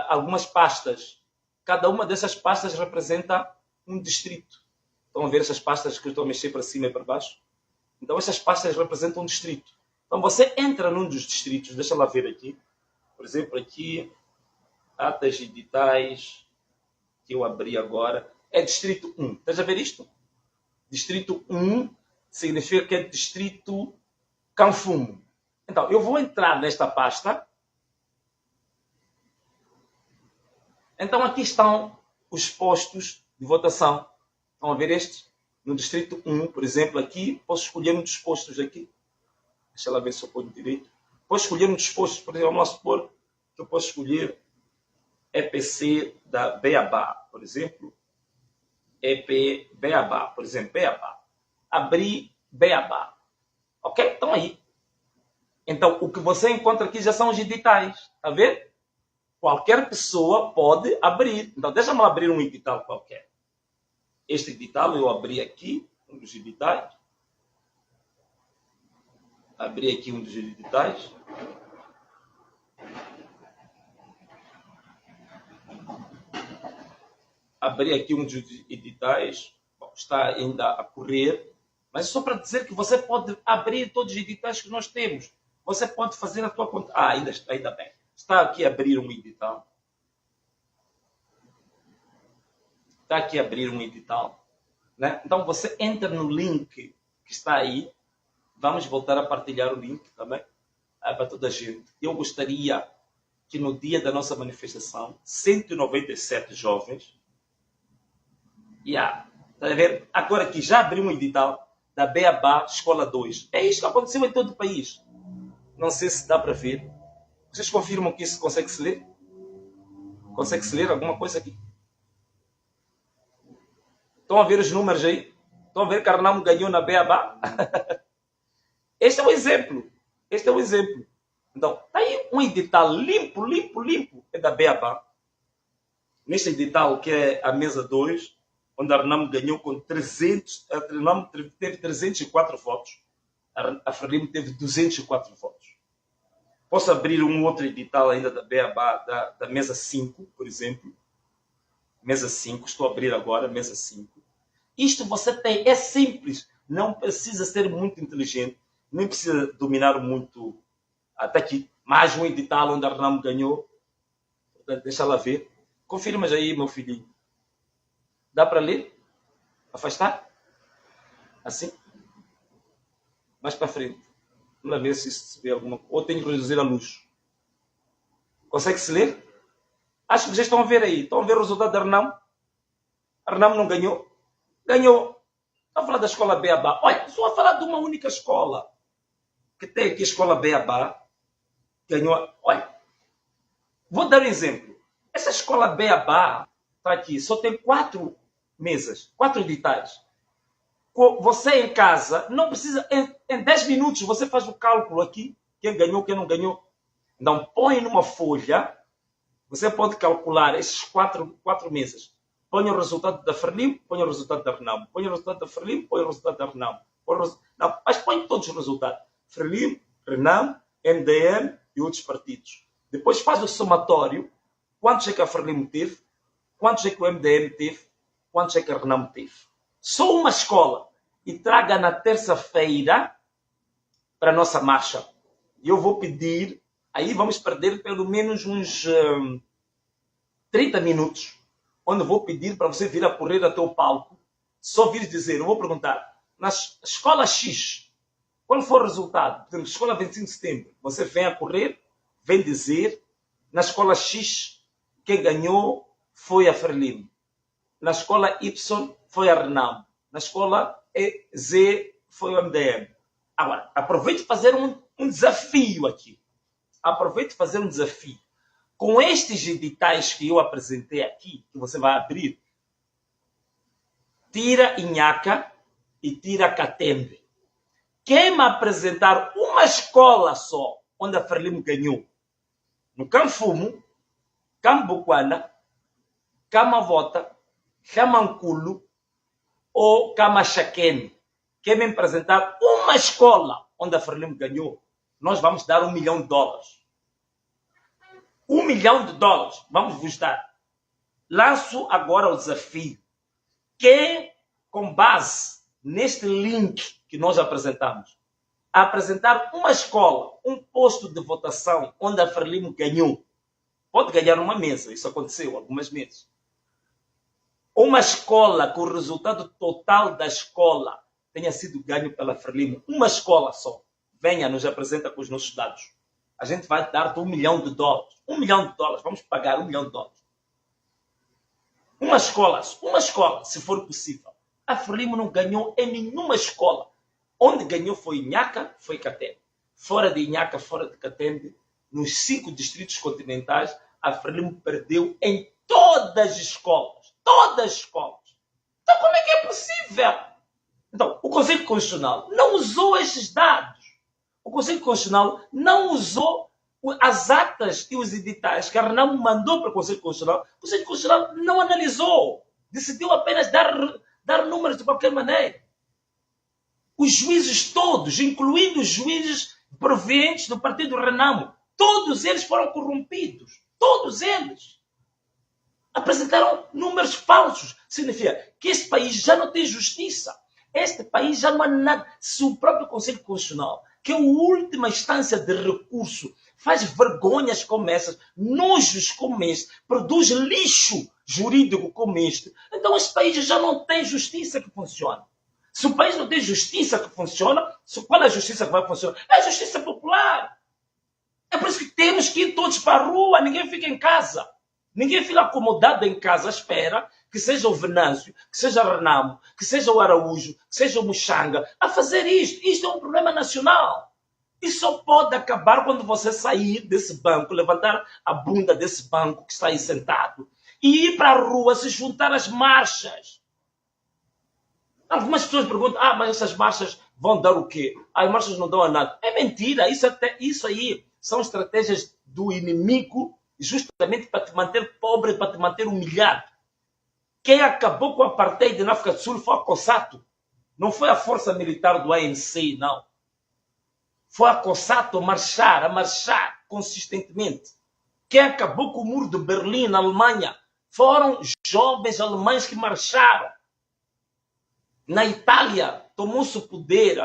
S1: algumas pastas. Cada uma dessas pastas representa um distrito. Estão a ver essas pastas que eu estou a mexer para cima e para baixo? Então, essas pastas representam um distrito. Então, você entra num dos distritos, deixa lá ver aqui. Por exemplo, aqui, atas editais, que eu abri agora, é distrito 1. Estás a ver isto? Distrito 1 significa que é distrito Canfumo. Então, eu vou entrar nesta pasta. Então, aqui estão os postos de votação. Estão a ver estes? No distrito 1, por exemplo, aqui, posso escolher um dos postos aqui. Deixa lá ver se eu ponho direito. Posso escolher um dos postos, por exemplo, vamos supor que eu posso escolher EPC da Beabá, por exemplo. EP Beabá, por exemplo, Beabá. Abrir Beabá. Ok? Estão aí. Então, o que você encontra aqui já são os editais. Está a ver? Qualquer pessoa pode abrir. Então, deixa-me abrir um edital qualquer. Este edital eu abri aqui, um dos editais. Abri aqui um dos editais. Abri aqui um dos editais. Bom, está ainda a correr. Mas só para dizer que você pode abrir todos os editais que nós temos. Você pode fazer a tua conta. Ainda bem. Está aqui a abrir um edital. Está aqui a abrir um edital. Né? Então você entra no link que está aí. Vamos voltar a partilhar o link também para toda a gente. Eu gostaria que no dia da nossa manifestação, 197 jovens. Tá a ver? Agora aqui já abriu um edital da Beabá Escola 2. É isso que aconteceu em todo o país. Não sei se dá para ver. Vocês confirmam que isso consegue se ler? Consegue se ler alguma coisa aqui? Estão a ver os números aí? Estão a ver que Arnaldo ganhou na Beabá? Este é o exemplo. Este é o exemplo. Então, está aí um edital limpo, é da Beabá. Neste edital, que é a mesa 2, onde Arnaldo ganhou com 300, Arnaldo teve 304 votos. A Frelimo teve 204 votos. Posso abrir um outro edital ainda da Beabá, da mesa 5, por exemplo. Mesa 5, estou a abrir agora, mesa 5. Isto você tem, é simples. Não precisa ser muito inteligente, nem precisa dominar muito Até aqui, mais um edital onde a Renamo ganhou. Deixa lá ver. Confirma aí, meu filhinho. Dá para ler? Afastar? Assim? Mais para frente. Vamos lá ver se vê alguma coisa. Ou tenho que reduzir a luz. Consegue se ler? Acho que vocês estão a ver aí. Estão a ver o resultado da Renamo? A Renamo não ganhou? Ganhou. Estou a falar da escola Beabá. Olha, estou a falar de uma única escola. Que tem aqui a escola Beabá. Ganhou. Olha, vou dar um exemplo. Essa escola Beabá está aqui. Só tem 4 mesas. 4 editais. Você em casa, não precisa, em 10 minutos você faz o cálculo aqui, quem ganhou, quem não ganhou. Então põe numa folha, você pode calcular esses 4 meses. Põe o resultado da Frelimo, põe o resultado da Renamo. Põe o resultado da Frelimo, põe o resultado da Renamo. Não, mas põe todos os resultados. Frelimo, Renamo, MDM e outros partidos. Depois faz o somatório, quantos é que a Frelimo teve, quantos é que o MDM teve, quantos é que a Renamo teve. Só uma escola. E traga na terça-feira para a nossa marcha. E eu vou pedir, aí vamos perder pelo menos uns 30 minutos, onde eu vou pedir para você vir a correr até o palco. Só vir dizer, eu vou perguntar, na escola X, qual foi o resultado? Por exemplo, escola 25 de setembro, você vem a correr, vem dizer, na escola X, quem ganhou foi a Frelimo. Na escola Y, foi a Renamo. Na escola Z, foi o MDM. Agora, aproveite fazer um desafio aqui. Aproveite fazer um desafio. Com estes editais que eu apresentei aqui, que você vai abrir, tira Inhaca e tira Catembe. Quem me apresentar uma escola só, onde a Frelimo ganhou, no Canfumo, Cambuquana, Camavota, Camanculo ou Camachaquene, quem me apresentar uma escola onde a Frelimo ganhou, nós vamos dar $1 milhão. $1 milhão, vamos vos dar. Lanço agora o desafio. Quem, com base neste link que nós apresentamos, apresentar uma escola, um posto de votação onde a Frelimo ganhou, pode ganhar uma mesa, isso aconteceu algumas vezes. Uma escola que o resultado total da escola tenha sido ganho pela Frelimo, uma escola só, venha, nos apresenta com os nossos dados. A gente vai dar-te $1 milhão. $1 milhão, vamos pagar $1 milhão. Uma escola, se for possível. A Frelimo não ganhou em nenhuma escola. Onde ganhou foi Inhaca, foi Catembe. Fora de Inhaca, fora de Catembe, nos 5 distritos continentais, a Frelimo perdeu em todas as escolas. Todas as escolas. Então, como é que é possível? Então, o Conselho Constitucional não usou esses dados. O Conselho Constitucional não usou as atas e os editais que a Renamo mandou para o Conselho Constitucional. O Conselho Constitucional não analisou. Decidiu apenas dar números de qualquer maneira. Os juízes todos, incluindo os juízes provenientes do partido Renamo, todos eles foram corrompidos. Todos eles. Apresentaram números falsos. Significa que este país já não tem justiça. Este país já não há nada. Se o próprio Conselho Constitucional, que é a última instância de recurso, faz vergonhas como essas, nojos como este, produz lixo jurídico como este, então este país já não tem justiça que funcione. Se o país não tem justiça que funciona, qual é a justiça que vai funcionar? É a justiça popular. É por isso que temos que ir todos para a rua, ninguém fica em casa. Ninguém fica acomodado em casa à espera que seja o Venâncio, que seja o Renamo, que seja o Araújo, que seja o Muxanga a fazer isto. Isto é um problema nacional. Isso só pode acabar quando você sair desse banco, levantar a bunda desse banco que está aí sentado e ir para a rua se juntar às marchas. Algumas pessoas perguntam, mas essas marchas vão dar o quê? As marchas não dão a nada. É mentira, isso aí são estratégias do inimigo justamente para te manter pobre, para te manter humilhado. Quem acabou com a apartheid na África do Sul foi a COSATU. Não foi a força militar do ANC, não. Foi a COSATU a marchar consistentemente. Quem acabou com o muro de Berlim, na Alemanha, foram jovens alemães que marcharam. Na Itália, tomou-se o poder,